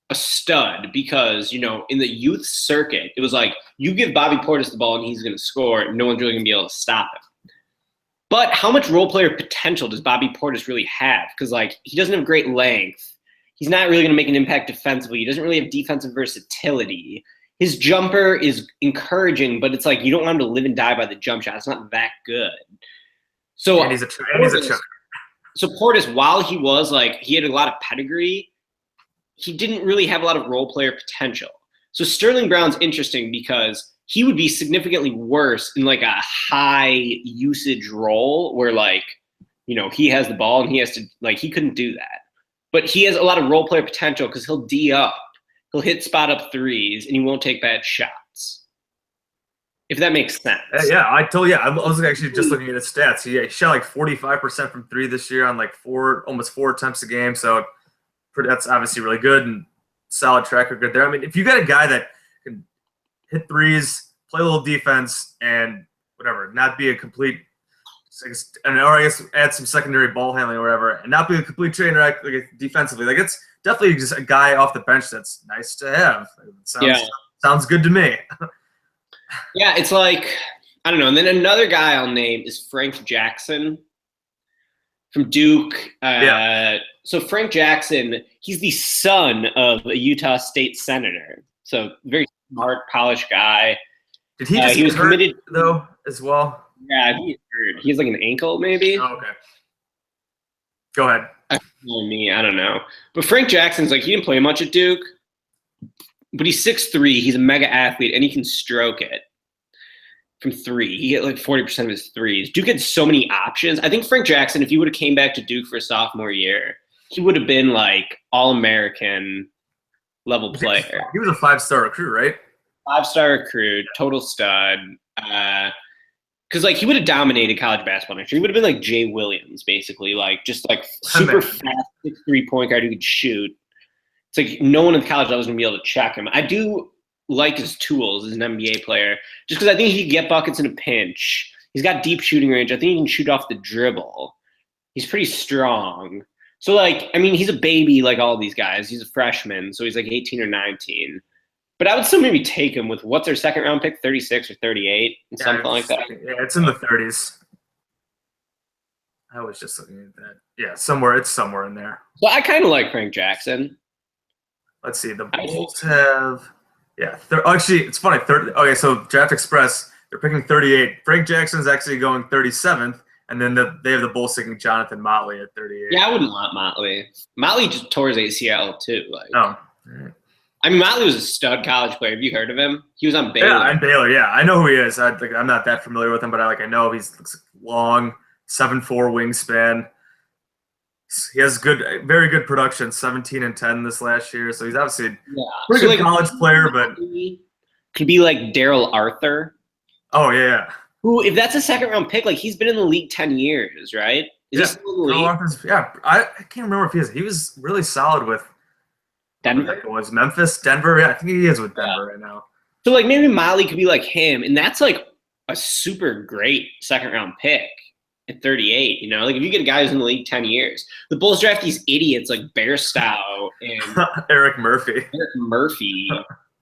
a stud because, you know, in the youth circuit, it was like, you give Bobby Portis the ball and he's going to score, and no one's really going to be able to stop him. But how much role player potential does Bobby Portis really have? Because, like, he doesn't have great length. He's not really going to make an impact defensively. He doesn't really have defensive versatility. His jumper is encouraging, but it's like you don't want him to live and die by the jump shot. It's not that good. So
he's a chucker.
So Portis, while he was like, he had a lot of pedigree, he didn't really have a lot of role player potential. So Sterling Brown's interesting because he would be significantly worse in like a high usage role where, like, you know, he has the ball and he has to, like, he couldn't do that. But he has a lot of role player potential because he'll D up. He'll hit spot up threes and he won't take bad shots. If that makes sense.
Yeah, I was actually just looking at his stats. He shot like 45% from 3 this year on like almost 4 attempts a game. So that's obviously really good and solid track record there. I mean, if you got a guy that can hit threes, play a little defense, and whatever, not be a complete, or I guess add some secondary ball handling or whatever, and not be a complete train wreck like defensively, like it's definitely just a guy off the bench that's nice to have. Sounds good to me.
Yeah, it's like, I don't know. And then another guy I'll name is Frank Jackson from Duke. So Frank Jackson, he's the son of a Utah State senator. So very smart, polished guy.
Did he just
he was
hurt,
committed
though, as well?
Yeah, he has like an ankle, maybe.
Oh, okay. Go ahead.
I don't know. But Frank Jackson's like, he didn't play much at Duke, but he's 6'3", he's a mega athlete, and he can stroke it. from three. He hit like 40% of his threes. Duke had so many options. I think Frank Jackson, if he would have came back to Duke for sophomore year, he would have been like All-American level player.
He was a 5-star recruit, right?
5-star recruit, total stud. Because like he would have dominated college basketball next year. He would have been like Jay Williams, basically, like just like super fast 6'3" point guard who could shoot. It's like no one at the college level is gonna be able to check him. I do like his tools as an NBA player, just because I think he can get buckets in a pinch. He's got deep shooting range. I think he can shoot off the dribble. He's pretty strong. So like, I mean, he's a baby like all these guys. He's a freshman, so he's like 18 or 19. But I would still maybe take him with what's their second round pick, 36 or 38, something like that.
Yeah, it's in the 30s. I was just looking at that. Yeah, it's somewhere in there.
Well, I kind of like Frank Jackson.
Let's see. The Bulls have, actually, it's funny. Okay, so Draft Express, they're picking 38. Frank Jackson's actually going 37th, and then they have the Bulls taking Jonathan Motley at 38.
Yeah, I wouldn't want Motley. Motley just tore his ACL too. Like,
oh.
I mean, Motley was a stud college player. Have you heard of him? He was on Baylor.
Yeah, and Baylor. Yeah, I know who he is. I'm not that familiar with him, but I know he looks long, 7'4" wingspan. He has very good production, 17 and 10 this last year. So he's obviously a pretty good college player, but
could be like Daryl Arthur.
Oh yeah.
Who, if that's a second round pick, like he's been in the league 10 years, right? Is he still in the league?
I can't remember if he was really solid with
Denver.
It was Memphis, Denver. Yeah, I think he is with Denver right now.
So like maybe Motley could be like him, and that's like a super great second round pick at 38. You know, like if you get a guy who's in the league 10 years, the Bulls draft these idiots like Bairstow and
Eric Murphy,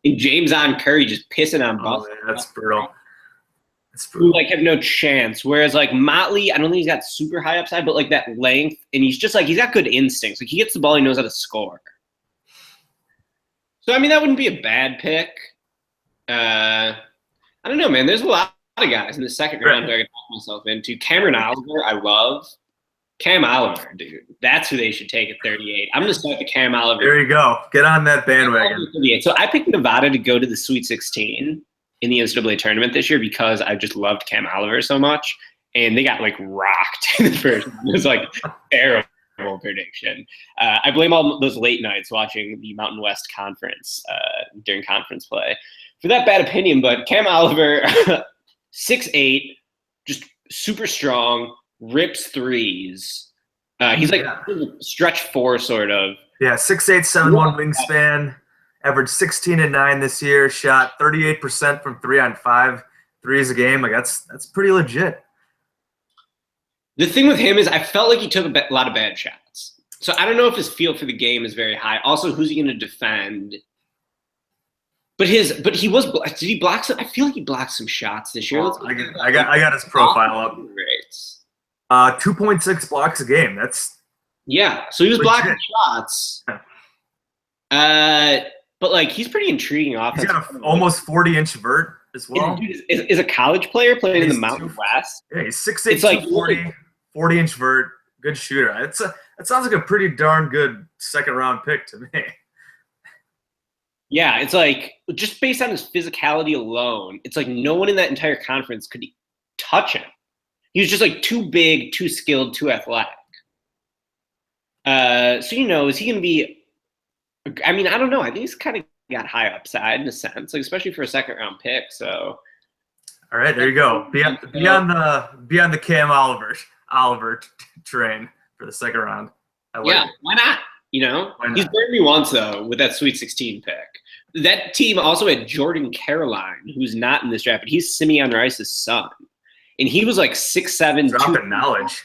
and James on Curry just pissing on Boston.
Yeah, that's brutal.
Who like have no chance. Whereas like Motley, I don't think he's got super high upside, but like that length, and he's just like he's got good instincts. Like he gets the ball, he knows how to score. So, I mean, that wouldn't be a bad pick. I don't know, man. There's a lot of guys in the second round who I could talk myself into. Cameron Oliver, I love. Cam Oliver, dude. That's who they should take at 38. I'm going to start the Cam Oliver.
There you go. Get on that bandwagon.
So I picked Nevada to go to the Sweet 16 in the NCAA tournament this year because I just loved Cam Oliver so much. And they got, like, rocked in the first round. It was, like, terrible prediction. I blame all those late nights watching the Mountain West Conference during conference play for that bad opinion. But Cam Oliver, 6'8", just super strong, rips threes. He's like stretch four sort of. Yeah,
6'8", 7'1" wingspan. Averaged 16 and 9 this year. Shot 38% from 3-on-5 threes a game. Like that's pretty legit.
The thing with him is I felt like he took a lot of bad shots. So I don't know if his feel for the game is very high. Also, who's he going to defend? But he was – did he block some – I feel like he blocked some shots this year.
I got his profile up.
Rates.
2.6 blocks a game. That's –
yeah, so he was blocking shots. But, like, he's pretty intriguing offense.
He's got an almost 40-inch vert as well.
Is a college player playing in the Mountain West?
Yeah, he's 6'8", like 40-inch vert, good shooter. That sounds like a pretty darn good second-round pick to me.
Yeah, it's like just based on his physicality alone, it's like no one in that entire conference could touch him. He was just like too big, too skilled, too athletic. So, you know, is he going to be – I mean, I don't know. I think he's kind of got high upside in a sense, like especially for a second-round pick. So,
all right, there you go. Be on the Cam Oliver train for the second round.
Why not? You know, he's burned me once though with that Sweet 16 pick. That team also had Jordan Caroline, who's not in this draft, but he's Simeon Rice's son, and he was like 6'7",
dropping knowledge,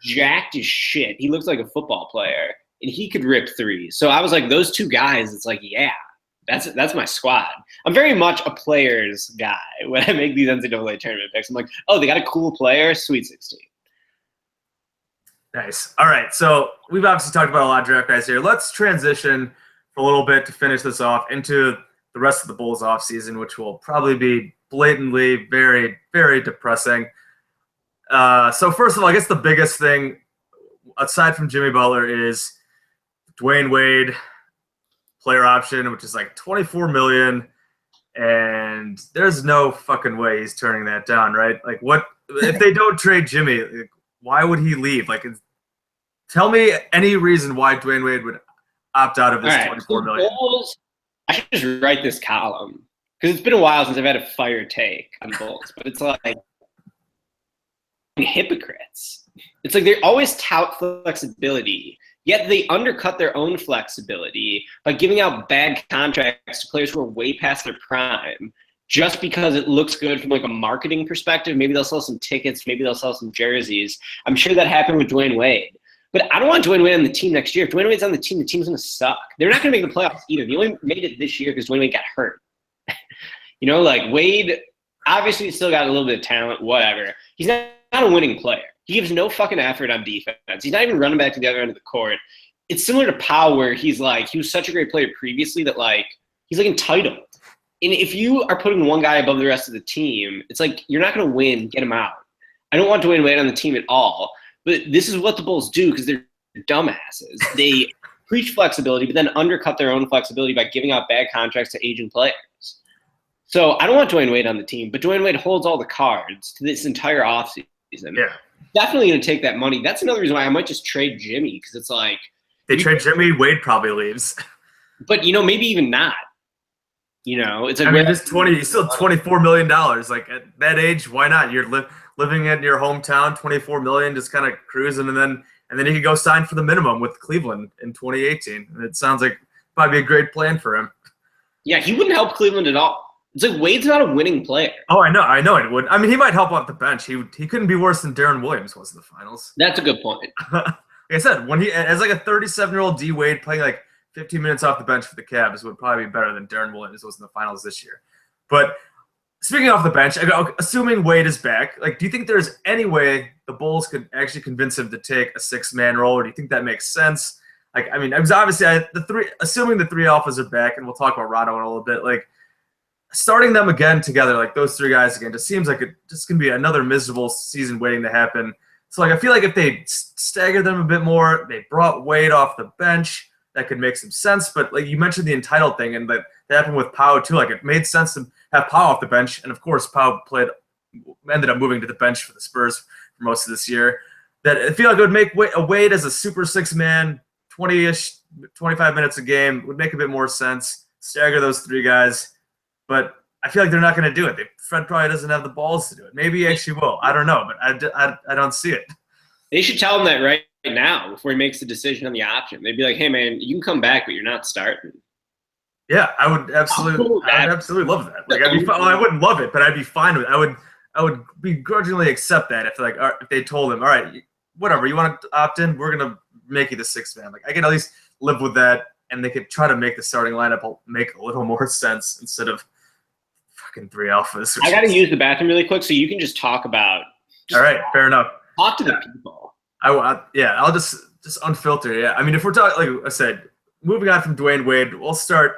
jacked as shit. He looks like a football player, and he could rip threes. So I was like, those two guys. It's like, yeah. That's my squad. I'm very much a players guy when I make these NCAA tournament picks. I'm like, oh, they got a cool player, Sweet 16.
Nice. All right, so we've obviously talked about a lot of draft guys here. Let's transition for a little bit to finish this off into the rest of the Bulls offseason, which will probably be blatantly very, very depressing. So first of all, I guess the biggest thing, aside from Jimmy Butler, is Dwayne Wade – player option, which is like $24 million, and there's no fucking way he's turning that down, right? Like, what if they don't trade Jimmy? Like, why would he leave? Like, tell me any reason why Dwayne Wade would opt out of this $24 million.
Bulls, I should just write this column because it's been a while since I've had a fire take on Bulls, but it's like hypocrites. It's like they always tout flexibility, yet they undercut their own flexibility by giving out bad contracts to players who are way past their prime just because it looks good from like a marketing perspective. Maybe they'll sell some tickets, maybe they'll sell some jerseys. I'm sure that happened with Dwayne Wade. But I don't want Dwayne Wade on the team next year. If Dwayne Wade's on the team's going to suck. They're not going to make the playoffs either. They only made it this year because Dwayne Wade got hurt. Like Wade obviously still got a little bit of talent, whatever. He's not a winning player. He gives no fucking effort on defense. He's not even running back to the other end of the court. It's similar to Powell where he was such a great player previously that he's entitled. And if you are putting one guy above the rest of the team, it's like you're not going to win, get him out. I don't want Dwayne Wade on the team at all. But this is what the Bulls do because they're dumbasses. They preach flexibility, but then undercut their own flexibility by giving out bad contracts to aging players. So I don't want Dwayne Wade on the team, but Dwayne Wade holds all the cards to this entire offseason.
Yeah.
Definitely going to take that money. That's another reason why I might just trade Jimmy because it's like
they trade Jimmy, Wade probably leaves.
But maybe even not. It's like
he's still $24 million. Like at that age, why not? You're living in your hometown, $24 million, just kind of cruising, and then he could go sign for the minimum with Cleveland in 2018. And it sounds like probably a great plan for him.
Yeah, he wouldn't help Cleveland at all. It's like Wade's not a winning player.
Oh, I know it would. I mean, he might help off the bench. He couldn't be worse than Darren Williams was in the finals.
That's a good point.
Like I said, when he as like a 37-year-old D Wade playing like 15 minutes off the bench for the Cavs would probably be better than Darren Williams was in the finals this year. But speaking off the bench, assuming Wade is back, do you think there's any way the Bulls could actually convince him to take a 6-man role, or do you think that makes sense? It was obviously assuming the three alphas are back, and we'll talk about Rondo in a little bit. Starting them again together, those three guys again, just seems like it's just gonna be another miserable season waiting to happen. So I feel like if they stagger them a bit more, they brought Wade off the bench, that could make some sense. But you mentioned the entitled thing, and that happened with Powell too. It made sense to have Powell off the bench, and of course Powell ended up moving to the bench for the Spurs for most of this year. That I feel like it would make Wade as a super 6-man, 20-ish, 25 minutes a game would make a bit more sense. Stagger those three guys. But I feel like they're not going to do it. Fred probably doesn't have the balls to do it. Maybe he actually will. I don't know, but I don't see it.
They should tell him that right now before he makes the decision on the option. They'd be like, "Hey, man, you can come back, but you're not starting."
Yeah, I would absolutely love that. I wouldn't love it, but I'd be fine with it. I would begrudgingly accept that if they told him, "All right, whatever, you want to opt in, we're gonna make you the 6-man." I can at least live with that, and they could try to make the starting lineup make a little more sense instead of fucking three alphas.
I got to use the bathroom really quick, so you can just talk about.
All right, fair enough.
Talk to the people.
I'll just unfilter. Yeah, I mean, if we're talking, like I said, moving on from Dwayne Wade, we'll start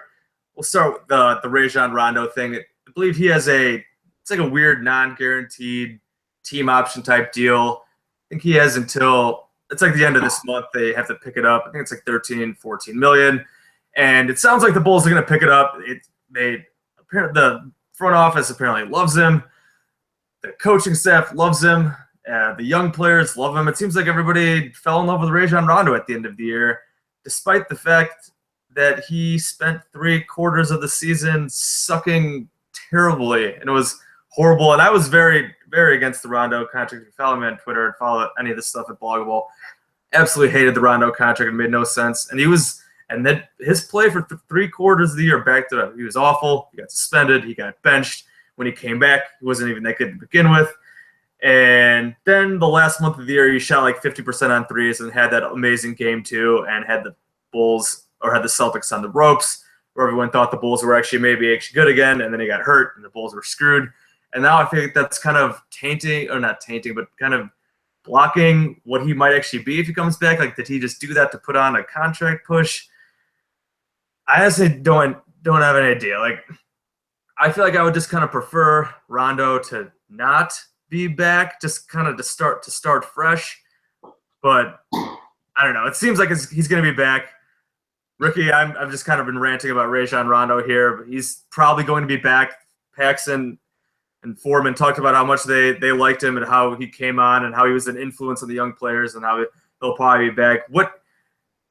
with the Rajon Rondo thing. I believe he has it's like a weird non-guaranteed team option type deal. I think he has until it's like the end of this month. They have to pick it up. I think it's like 14 million, and it sounds like the Bulls are going to pick it up. The front office apparently loves him. The coaching staff loves him. The young players love him. It seems like everybody fell in love with Rajon Rondo at the end of the year, despite the fact that he spent 3/4 of the season sucking terribly, and it was horrible. And I was very, very against the Rondo contract. If you follow me on Twitter and follow any of this stuff at Bloggable, absolutely hated the Rondo contract. It made no sense. And then his play for 3/4 of the year backed it up. He was awful. He got suspended. He got benched. When he came back, he wasn't even that good to begin with. And then the last month of the year, he shot 50% on threes and had that amazing game too, and had the Celtics on the ropes, where everyone thought the Bulls were maybe good again, and then he got hurt and the Bulls were screwed. And now I think that's kind of not tainting, but kind of blocking what he might actually be if he comes back. Did he just do that to put on a contract push? I honestly don't have an idea. I feel like I would just kind of prefer Rondo to not be back, just kind of to start fresh. But I don't know. It seems like he's going to be back. Ricky, I've just kind of been ranting about Rajon Rondo here, but he's probably going to be back. Paxson and Foreman talked about how much they liked him and how he came on and how he was an influence on the young players and how he'll probably be back. What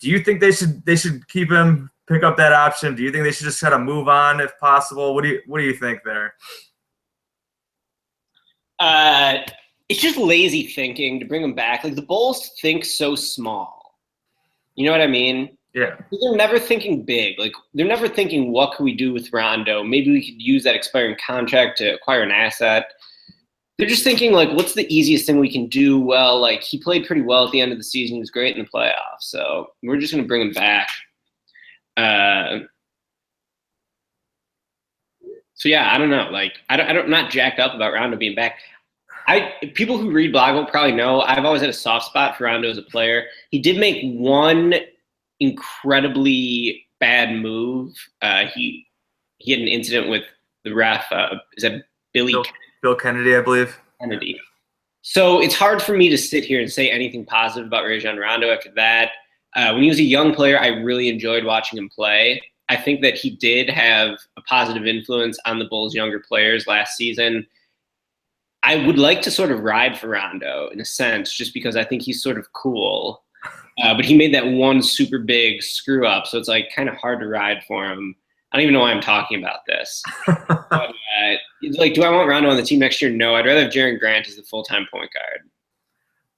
do you think they should keep him, pick up that option? Do you think they should just try to move on if possible? What do you think there?
It's just lazy thinking to bring him back. Like the Bulls think so small. You know what I mean?
Yeah.
They're never thinking big. Like they're never thinking, what can we do with Rondo? Maybe we could use that expiring contract to acquire an asset. They're just thinking like, what's the easiest thing we can do? Well, like he played pretty well at the end of the season. He was great in the playoffs. So we're just going to bring him back. So yeah, I don't know. Like I'm not jacked up about Rondo being back. People who read blog will probably know I've always had a soft spot for Rondo as a player. He did make one incredibly bad move. He had an incident with the ref. Is that
Bill Kennedy, I believe.
Kennedy. So it's hard for me to sit here and say anything positive about Rajon Rondo after that. When he was a young player, I really enjoyed watching him play. I think that he did have a positive influence on the Bulls' younger players last season. I would like to sort of ride for Rondo in a sense, just because I think he's sort of cool. But he made that one super big screw up, so it's like kind of hard to ride for him. I don't even know why I'm talking about this. But, like, do I want Rondo on the team next year? No, I'd rather have Jaren Grant as the full-time point guard.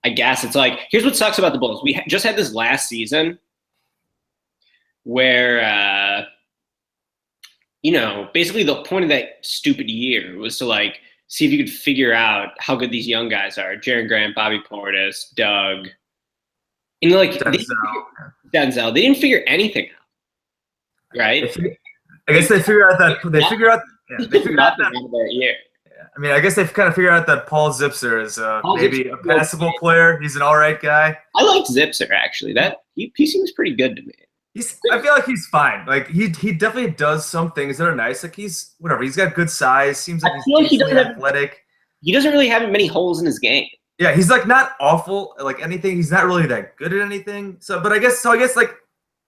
I guess it's like, here's what sucks about the Bulls. We just had this last season where, basically the point of that stupid year was to like see if you could figure out how good these young guys are. Jaren Grant, Bobby Portis, Doug. And like Denzel. They didn't figure anything out, right?
I guess they figure out that they figure out that
year.
I mean, I guess they've kind of figured out that Paul Zipser is maybe a passable player. He's an all right guy.
I like Zipser actually. He seems pretty good to me.
I feel like he's fine. Like he definitely does some things that are nice. Like he's whatever. He's got good size. Seems like he's athletic.
He doesn't really have many holes in his game.
Yeah, he's like not awful. Like anything, he's not really that good at anything. I guess like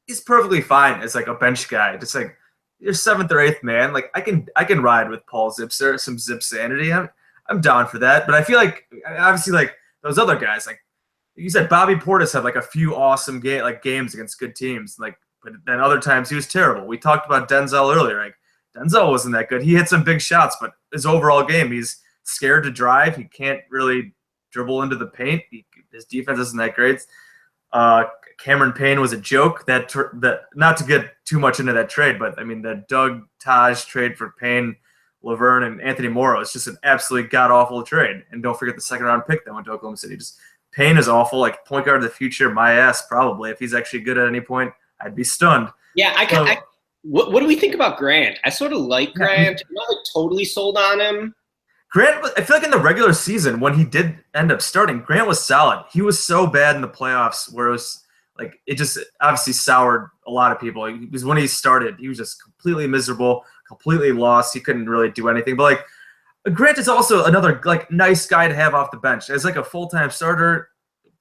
he's perfectly fine as like a bench guy. Just like your seventh or eighth man. Like I can ride with Paul Zipser, some zip sanity. I'm down for that. But I feel like obviously like those other guys, like you said, Bobby Portis had like a few awesome games against good teams. Like, but then other times he was terrible. We talked about Denzel earlier. Like Denzel wasn't that good. He hit some big shots, but his overall game, he's scared to drive. He can't really dribble into the paint. His defense isn't that great. Cameron Payne was a joke. That not to get too much into that trade, but I mean the Doug Taj trade for Payne, Laverne, and Anthony Morrow is just an absolutely god awful trade. And don't forget the second round pick that went to Oklahoma City. Just Payne is awful. Like point guard of the future, my ass probably. If he's actually good at any point, I'd be stunned.
Yeah, what do we think about Grant? I sort of like Grant. I'm not like totally sold on him.
Grant, I feel like in the regular season when he did end up starting, Grant was solid. He was so bad in the playoffs where it was like it just obviously soured a lot of people. Because when he started, he was just completely miserable, completely lost. He couldn't really do anything. But like Grant is also another like nice guy to have off the bench as like a full-time starter.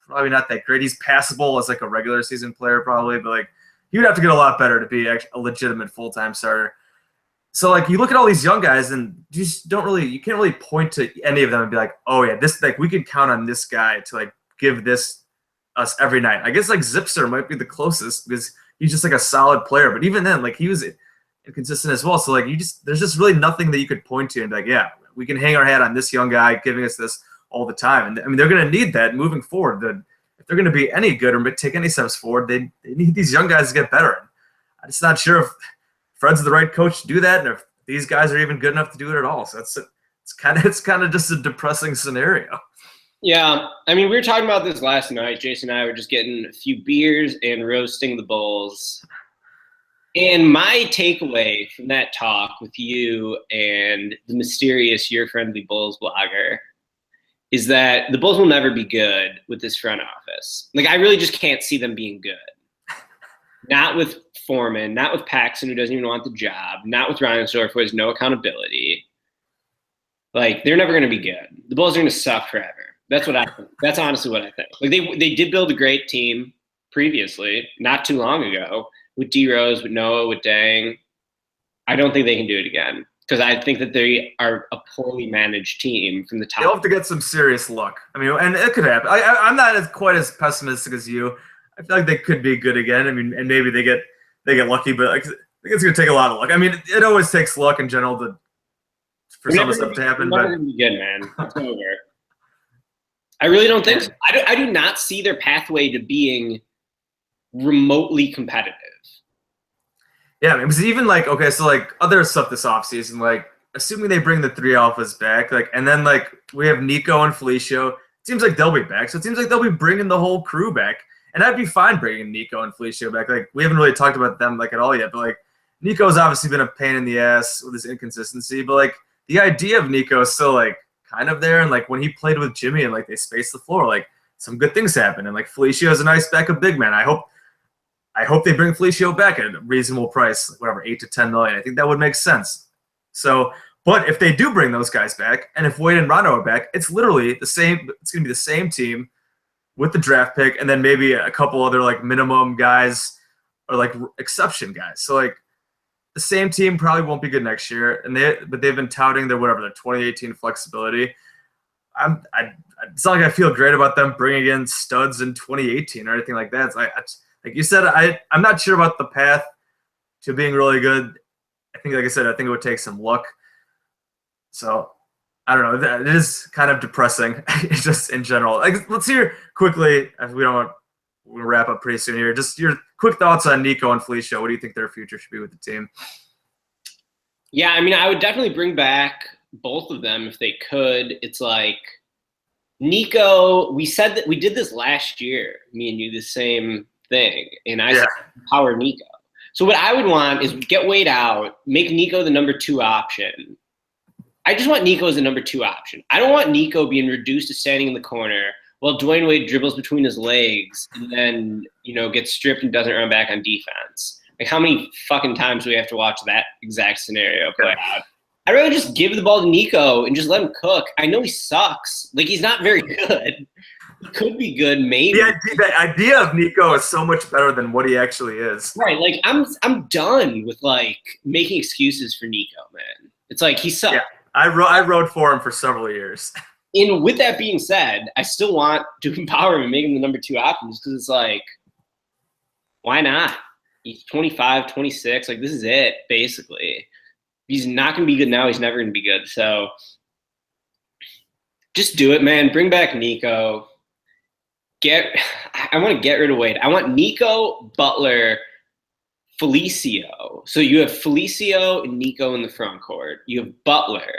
Probably not that great. He's passable as like a regular season player probably, but like he would have to get a lot better to be a legitimate full-time starter. So like you look at all these young guys and you just you can't really point to any of them and be like, oh yeah, this like we can count on this guy to like give this us every night. I guess like Zipser might be the closest because he's just like a solid player. But even then, like he was inconsistent as well. So like there's just really nothing that you could point to and be like, yeah, we can hang our hat on this young guy giving us this all the time. And I mean they're gonna need that moving forward. If they're gonna be any good or take any steps forward, they need these young guys to get better. And I'm just not sure if Fred's the right coach to do that, and if these guys are even good enough to do it at all. So it's kind of just a depressing scenario.
Yeah, I mean, we were talking about this last night. Jason and I were just getting a few beers and roasting the Bulls. And my takeaway from that talk with you and the mysterious Your Friendly Bulls blogger is that the Bulls will never be good with this front office. Like, I really just can't see them being good. Not with Foreman, not with Paxson, who doesn't even want the job, not with Reinsdorf, who has no accountability. Like, they're never going to be good. The Bulls are going to suck forever. That's what I think. That's honestly what I think. Like, they did build a great team previously, not too long ago, with D Rose, with Noah, with Dang. I don't think they can do it again because I think that they are a poorly managed team from the top.
They'll have to get some serious luck. I mean, and it could happen. I'm not quite as pessimistic as you. I feel like they could be good again. I mean, and maybe they get lucky, but I think it's going to take a lot of luck. I mean, it always takes luck in general for some of the stuff to happen.
But going to be good, man. It's over. I really don't think so. I do not see their pathway to being remotely competitive.
Yeah, because even like, okay, so like other stuff this offseason, like assuming they bring the 3 alphas back, like, and then like we have Nico and Felicio. It seems like they'll be back. So it seems like they'll be bringing the whole crew back. And I'd be fine bringing Nico and Felicio back. Like, we haven't really talked about them like at all yet, but like Nico's obviously been a pain in the ass with his inconsistency, but like the idea of Nico is still like kind of there. And like when he played with Jimmy and like they spaced the floor, like some good things happen. And like Felicio is a nice backup big man. I hope they bring Felicio back at a reasonable price, like whatever, 8 to 10 million. I think that would make sense. So, but if they do bring those guys back, and if Wade and Rondo are back, it's literally the same. It's going to be the same team with the draft pick, and then maybe a couple other like minimum guys or like exception guys. So like the same team probably won't be good next year, but they've been touting their 2018 flexibility. It's not like I feel great about them bringing in studs in 2018 or anything like that. It's like you said, I'm not sure about the path to being really good. I think, like I said, I think it would take some luck. So I don't know. It is kind of depressing, just in general. Like, let's hear quickly, as we'll wrap up pretty soon here. Just your quick thoughts on Nico and Felicio. What do you think their future should be with the team?
Yeah, I mean, I would definitely bring back both of them if they could. It's like Nico. We said that we did this last year. Me and you, the same thing, and I said power Nico. So what I would want is get Wade out, make Nico the number 2 option. I just want Nico as the number 2 option. I don't want Nico being reduced to standing in the corner while Dwayne Wade dribbles between his legs and then, gets stripped and doesn't run back on defense. Like, how many fucking times do we have to watch that exact scenario play out? I'd rather just give the ball to Nico and just let him cook. I know he sucks. Like, he's not very good. He could be good, maybe.
The idea of Nico is so much better than what he actually is.
Right. Like, I'm done with, like, making excuses for Nico, man. It's like, he sucks.
Yeah. I rode for him for several years.
And with that being said, I still want to empower him and make him the number 2 option just because it's like, why not? He's 25, 26. Like, this is it, basically. He's not going to be good now. He's never going to be good. So just do it, man. Bring back Nico. I want to get rid of Wade. I want Nico, Butler, Felicio. So you have Felicio and Nico in the front court. You have Butler.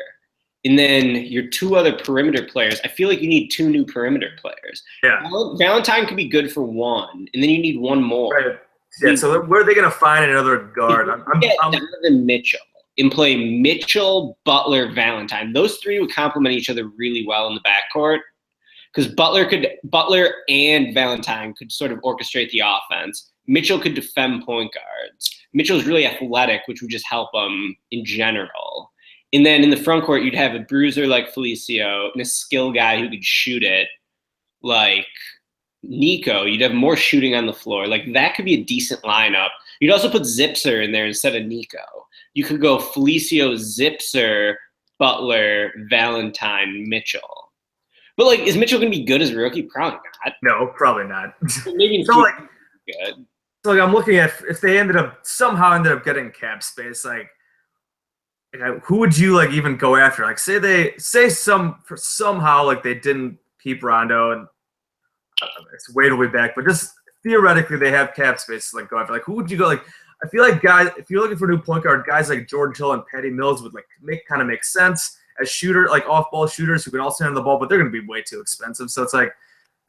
And then your 2 other perimeter players. I feel like you need 2 new perimeter players.
Yeah.
Valentine could be good for 1, and then you need 1 more.
Right. Yeah, so where are they going to find another guard?
I'm Donovan Mitchell and play Mitchell, Butler, Valentine. Those 3 would complement each other really well in the backcourt because Butler and Valentine could sort of orchestrate the offense. Mitchell could defend point guards. Mitchell's really athletic, which would just help him in general. And then in the front court, you'd have a bruiser like Felicio and a skill guy who could shoot it like Nico. You'd have more shooting on the floor. Like, that could be a decent lineup. You'd also put Zipser in there instead of Nico. You could go Felicio, Zipser, Butler, Valentine, Mitchell. But, like, is Mitchell going to be good as a rookie? Probably not.
No, probably not.
Maybe
so, like,
good.
So, like, I'm looking at if they somehow ended up getting cap space, like who would you like even go after? Like, somehow like they didn't keep Rondo and Wade will be back, but just theoretically they have cap space to like go after. Like, who would you go? Like, I feel like guys, if you're looking for a new point guard, guys like George Hill and Patty Mills would like make sense as like off-ball shooters who can also handle the ball, but they're going to be way too expensive. So it's like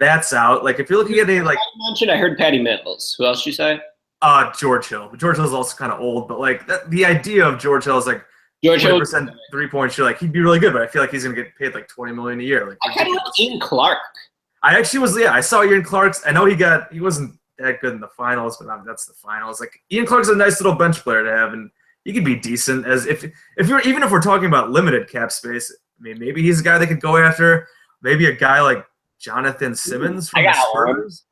that's out. Like, if you're looking at any like
I heard Patty Mills. Who else did you say?
George Hill. But George Hill's also kind of old, but like the idea of George Hill is like 20% 3-point shooter. Like, he'd be really good, but I feel like he's going to get paid like $20 million a year. Like,
I kind of like Ian Clark.
I actually was, I saw Ian Clark's. I know he wasn't that good in the finals, but that's the finals. Like, Ian Clark's a nice little bench player to have, and he could be decent as if we're talking about limited cap space. I mean, maybe he's a guy they could go after. Maybe a guy like Jonathan Simmons from the Spurs.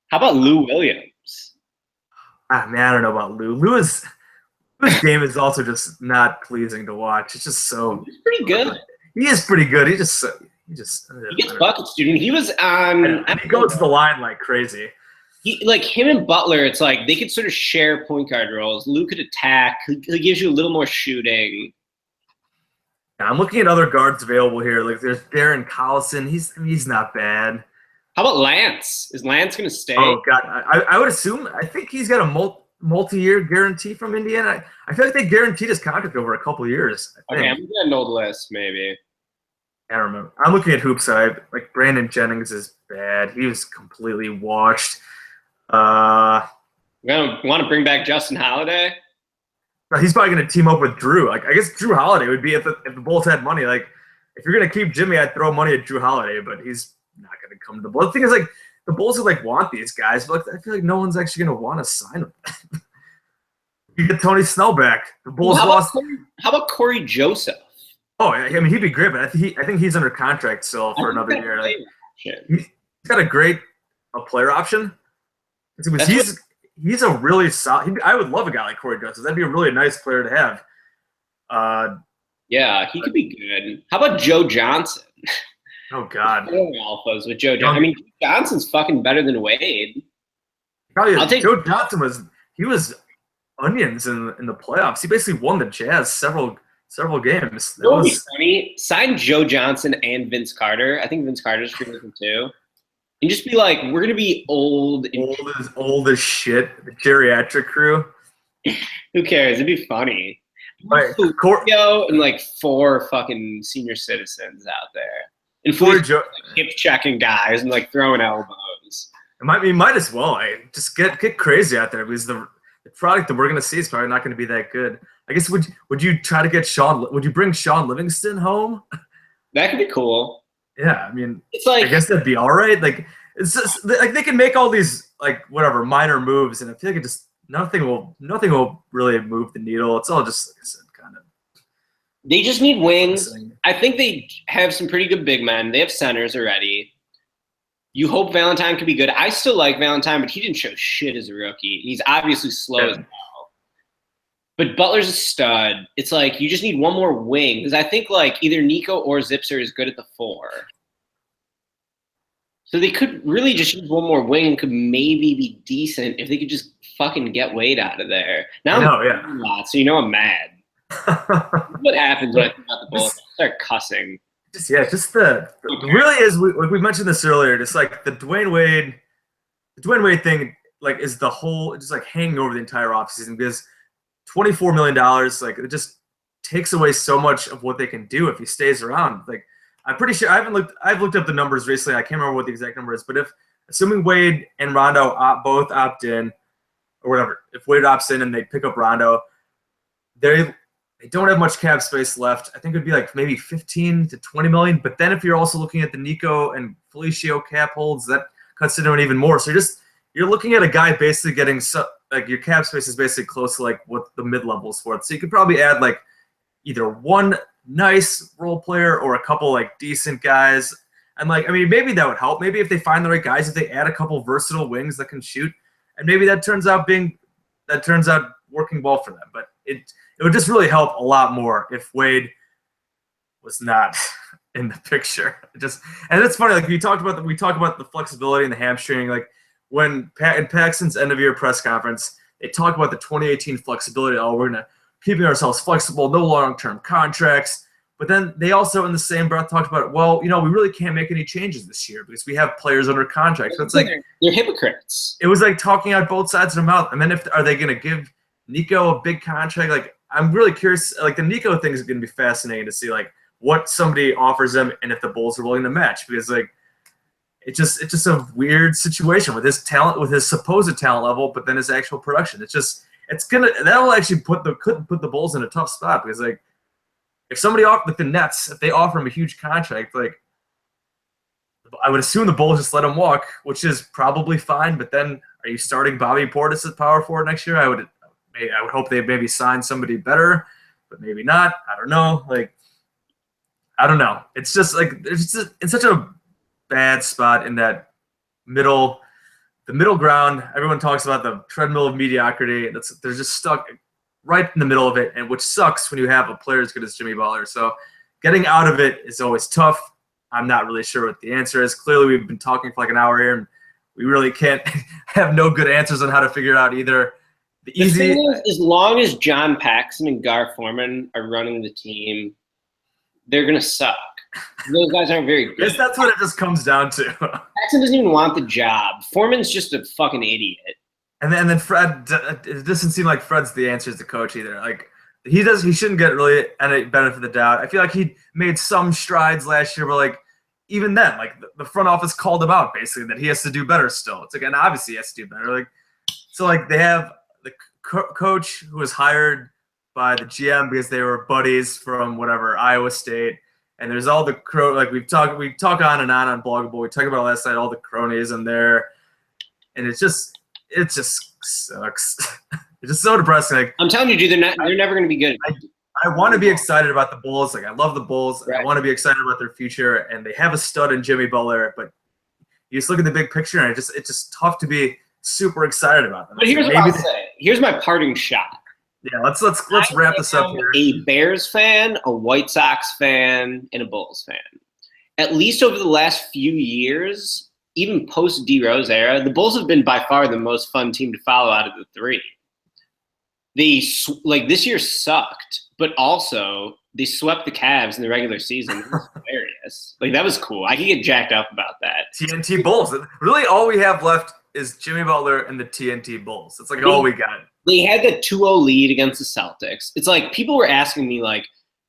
How about Lou Williams?
Man, I don't know about Lou. Lou's game is also just not pleasing to watch. It's just so.
He's pretty good.
He is pretty good. He just.
He gets buckets, dude. He was on.
He goes to the line like crazy.
Like him and Butler, it's like they could sort of share point guard roles. Lou could attack. He gives you a little more shooting.
Yeah, I'm looking at other guards available here. Like there's Darren Collison. He's not bad.
How about Lance? Is Lance going to stay?
Oh God, I would assume. I think he's got a multi-year guarantee from Indiana. I feel like they guaranteed his contract over a couple of years.
Okay, I'm gonna know the list maybe.
I don't remember. I'm looking at Hoop Side. Like Brandon Jennings is bad. He was completely washed.
We want to bring back Justin Holiday.
He's probably going to team up with Drew. Like I guess Drew Holiday would be if the Bulls had money. Like if you're going to keep Jimmy, I'd throw money at Drew Holiday, but he's not going to come to the Bulls. The thing is, like the Bulls would like want these guys, but like, I feel like no one's actually going to want to sign them. You get Tony Snell back. The Bulls lost.
How about Corey Joseph?
Oh, I mean he'd be great, but I think he's under contract still for another year. Like, he's got a great player option. He's a really solid. I would love a guy like Corey Joseph. That'd be a really nice player to have.
Yeah, he could be good. How about Joe Johnson?
Oh God,
alphas with Joe Johnson. I mean, Johnson's fucking better than Wade.
Probably Joe Johnson was onions in the playoffs. He basically won the Jazz several games.
That would be funny. Sign Joe Johnson and Vince Carter. I think Vince Carter's pretty good too. And just be like, we're gonna be old
as shit. The geriatric crew.
Who cares? It'd be funny.
Right.
And like 4 fucking senior citizens out there, and 4 like, hip checking guys and like throwing elbows.
We might as well. Just get crazy out there because the product that we're gonna see is probably not gonna be that good. I guess would you try to get would you bring Sean Livingston home? That
could be cool.
Yeah, I mean,
it's like
I guess that'd be all right. Like it's just like they can make all these like whatever minor moves, and I feel like nothing will really move the needle. It's all just like I said, kind of.
They just need wings. I think they have some pretty good big men. They have centers already. You hope Valentine could be good. I still like Valentine, but he didn't show shit as a rookie. He's obviously slow as hell. But Butler's a stud. It's like you just need one more wing because I think like either Nico or Zipser is good at the 4. So they could really just use one more wing and could maybe be decent if they could just fucking get Wade out of there. Now I'm a lot, so I'm mad. What happens when I think about the Bulls? I start cussing.
Really is we mentioned this earlier. Just like the Dwayne Wade thing, like is the whole just like hanging over the entire offseason because $24 million, like it just takes away so much of what they can do if he stays around. Like I'm pretty sure I've looked up the numbers recently. I can't remember what the exact number is, but assuming Wade and Rondo both opt in or whatever, if Wade opts in and they pick up Rondo, they don't have much cap space left. I think it'd be like maybe 15 to 20 million. But then if you're also looking at the Nico and Felicio cap holds, that cuts into it even more. So you're looking at a guy basically getting like your cap space is basically close to like what the mid-level is worth. So you could probably add like either one nice role player or a couple like decent guys. And like, I mean, maybe that would help. Maybe if they find the right guys, if they add a couple versatile wings that can shoot, and maybe that turns out working well for them. But it would just really help a lot more if Wade was not in the picture. And it's funny, like we talk about the flexibility and the hamstring. Like when in Paxton's end of year press conference, they talk about the 2018 flexibility. Oh, we're gonna keeping ourselves flexible, no long-term contracts. But then they also, in the same breath, talked about, well, we really can't make any changes this year because we have players under contract. So it's like
they're hypocrites.
It was like talking out both sides of their mouth. And then are they going to give Nico a big contract? Like I'm really curious. Like the Nico thing is going to be fascinating to see like what somebody offers them and if the Bulls are willing to match because like it's just a weird situation with his talent, with his supposed talent level, but then his actual production. That'll actually put the Bulls in a tough spot because like. If somebody like the Nets, if they offer him a huge contract, like I would assume the Bulls just let him walk, which is probably fine. But then, are you starting Bobby Portis at power forward next year? I would hope they maybe sign somebody better, but maybe not. I don't know. Like I don't know. It's just like it's such a bad spot in that middle the middle ground. Everyone talks about the treadmill of mediocrity. They're just stuck right in the middle of it, and which sucks when you have a player as good as Jimmy Butler. So getting out of it is always tough. I'm not really sure what the answer is. Clearly, we've been talking for like an hour here, and we really can't have no good answers on how to figure it out either. The
thing is, as long as John Paxson and Gar Forman are running the team, they're going to suck. Those guys aren't very good.
I guess that's what it just comes down to.
Paxson doesn't even want the job. Foreman's just a fucking idiot.
And then Fred, it doesn't seem like Fred's the answer as the coach either. Like he shouldn't get really any benefit of the doubt. I feel like he made some strides last year, but like even then, like the front office called him out basically that he has to do better still. It's like, and obviously he has to do better. Like, so like they have the coach who was hired by the GM because they were buddies from whatever Iowa State, and there's all the like we talk on and on Bloggable. We talked about last night all the cronies in there, and it just sucks. It's just so depressing. Like
I'm telling you, dude, they're never going to be good.
I want to be excited about the Bulls. Like I love the Bulls.
Right.
I want to be excited about their future, and they have a stud in Jimmy Butler. But you just look at the big picture, and it's just tough to be super excited about them.
But here's what I'll say. Here's my parting shot.
Yeah, let's wrap this up here.
A Bears fan, a White Sox fan, and a Bulls fan. At least over the last few years, even post D Rose era, the Bulls have been by far the most fun team to follow out of the three. This year sucked, but also they swept the Cavs in the regular season. It was hilarious. Like that was cool. I could get jacked up about that.
TNT Bulls. Really, all we have left is Jimmy Butler and the TNT Bulls. It's like all we got.
They had the 2-0 lead against the Celtics. It's like people were asking me like,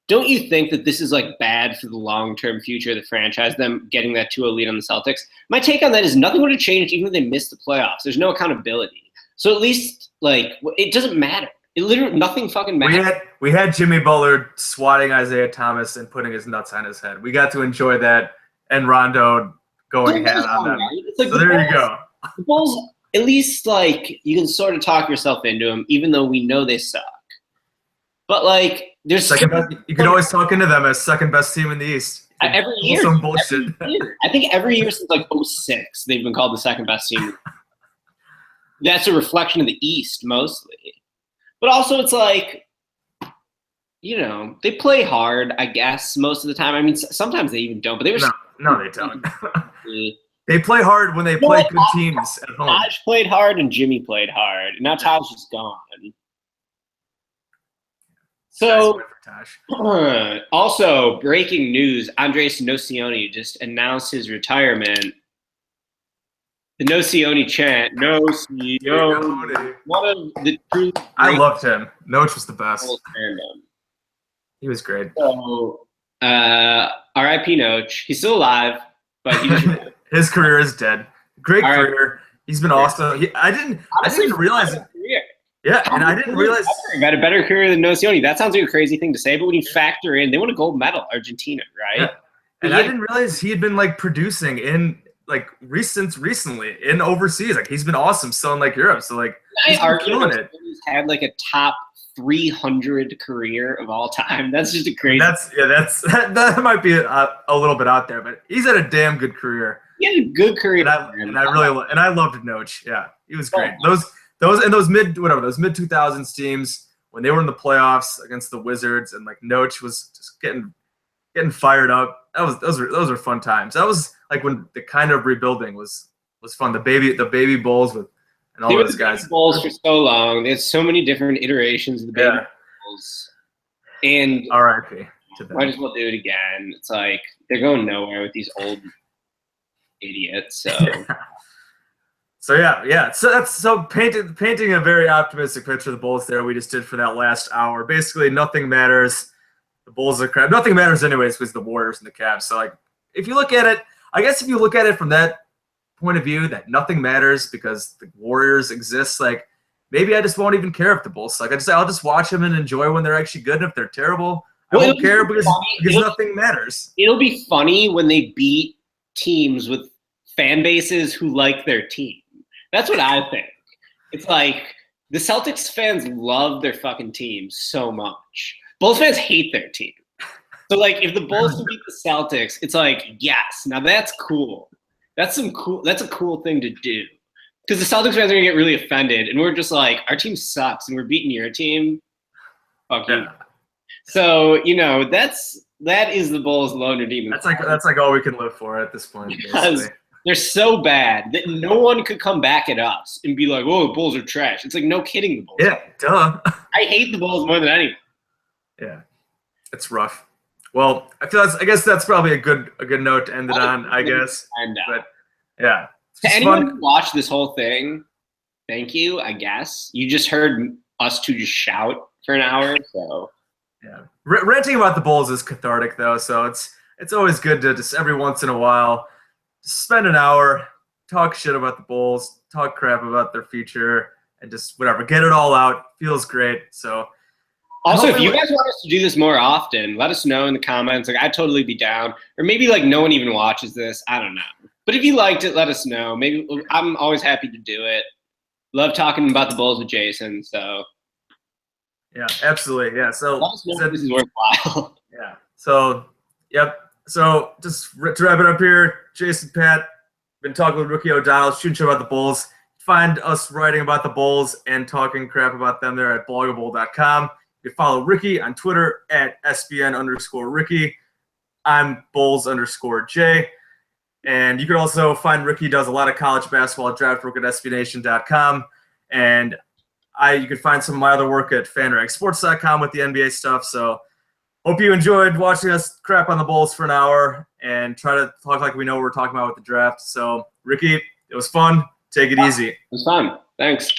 don't you think that this is like bad for the long-term future of the franchise, them getting that 2-0 lead on the Celtics? My take on that is nothing would have changed even if they missed the playoffs. There's no accountability. So at least like it doesn't matter. It literally nothing fucking matters.
We had Jimmy Butler swatting Isaiah Thomas and putting his nuts on his head. We got to enjoy that, and Rondo going ahead on them. Right? Like so there you go.
The Bulls, at least like you can sort of talk yourself into them, even though we know they suck. But like, there's
you can always talk into them as second best team in the East.
Every year,
some bullshit.
I think every year since like 2006, they've been called the second best team. That's a reflection of the East mostly. But also, it's like, they play hard, I guess, most of the time. I mean, sometimes they even don't, but they were
no, they don't. They play hard when they play good teams at home.
Taj played hard and Jimmy played hard. And now Taj is gone. So, also, breaking news, Andres Nocioni just announced his retirement. The Nocioni chant, Nocioni. One of the true.
I loved him. Noach was the best. He was great.
So, R.I.P. Noach. He's still alive, but
his career is dead. Great career. He's been awesome. I didn't realize it. Yeah, and I didn't realize
he had a better career than Nocioni. That sounds like a crazy thing to say, but when you factor in, they won a gold medal, Argentina, right?
Yeah. And I didn't realize he had been like producing in like recently in overseas. Like he's been awesome still in like Europe. So like he's been killing it.
He's had like a top 300 career of all time. That's just a crazy.
That might be a little bit out there, but he's had a damn good career.
He had a good career,
and I loved Noach. Yeah, he was great. Those mid 2000s teams when they were in the playoffs against the Wizards and like Noach was just getting fired up. Those were fun times. That was like when the kind of rebuilding was fun. The baby Bulls and all those guys.
Bulls for so long. There's so many different iterations of the baby Bulls. And
R.I.P. to them.
Might as well do it again. It's like they're going nowhere with these old idiots. So.
So painting a very optimistic picture of the Bulls there we just did for that last hour. Basically, nothing matters. The Bulls are crap. Nothing matters anyways with the Warriors and the Cavs. So like, if you look at it from that point of view, that nothing matters because the Warriors exist. Like maybe I just won't even care if the Bulls suck. I'll just watch them and enjoy when they're actually good. And if they're terrible, I won't care because nothing matters.
It'll be funny when they beat teams with fan bases who like their team. That's what I think. It's like the Celtics fans love their fucking team so much. Bulls fans hate their team. So like if the Bulls can beat the Celtics, it's like, yes, now that's cool. That's a cool thing to do. because the Celtics fans are gonna get really offended, and we're just like, our team sucks, and we're beating your team. Fuck you.
Yeah.
So that is the Bulls' lone redeeming.
That's like all we can live for at this point.
Because they're so bad that no one could come back at us and be like, "Oh, the Bulls are trash." It's like, no kidding, the Bulls.
Yeah, duh.
I hate the Bulls more than anyone.
Yeah, it's rough. Well, I guess that's probably a good note to end it on. I guess. But yeah.
To anyone who watched this whole thing, thank you. I guess you just heard us two just shout for an hour. So
yeah, ranting about the Bulls is cathartic though. So it's always good to just every once in a while just spend an hour, talk shit about the Bulls, talk crap about their future, and just whatever, get it all out. Feels great. So.
Also, if you guys want us to do this more often, let us know in the comments. Like, I'd totally be down. Or maybe like no one even watches this. I don't know. But if you liked it, let us know. Maybe I'm always happy to do it. Love talking about the Bulls with Jason. So
yeah, absolutely. Yeah. So
let us know if this is worthwhile.
Yeah. So yep. So just to wrap it up here, Jason, Pat, been talking with Ricky O'Donnell, shooting shit about the Bulls. Find us writing about the Bulls and talking crap about them there at bloggable.com. You can follow Ricky on Twitter at SBN_Ricky. I'm Bulls_J. And you can also find Ricky does a lot of college basketball at draftwork at SBNation.com. And you can find some of my other work at FanRagSports.com with the NBA stuff. So hope you enjoyed watching us crap on the Bulls for an hour and try to talk like we know what we're talking about with the draft. So, Ricky, it was fun. Take it easy.
It was fun. Thanks.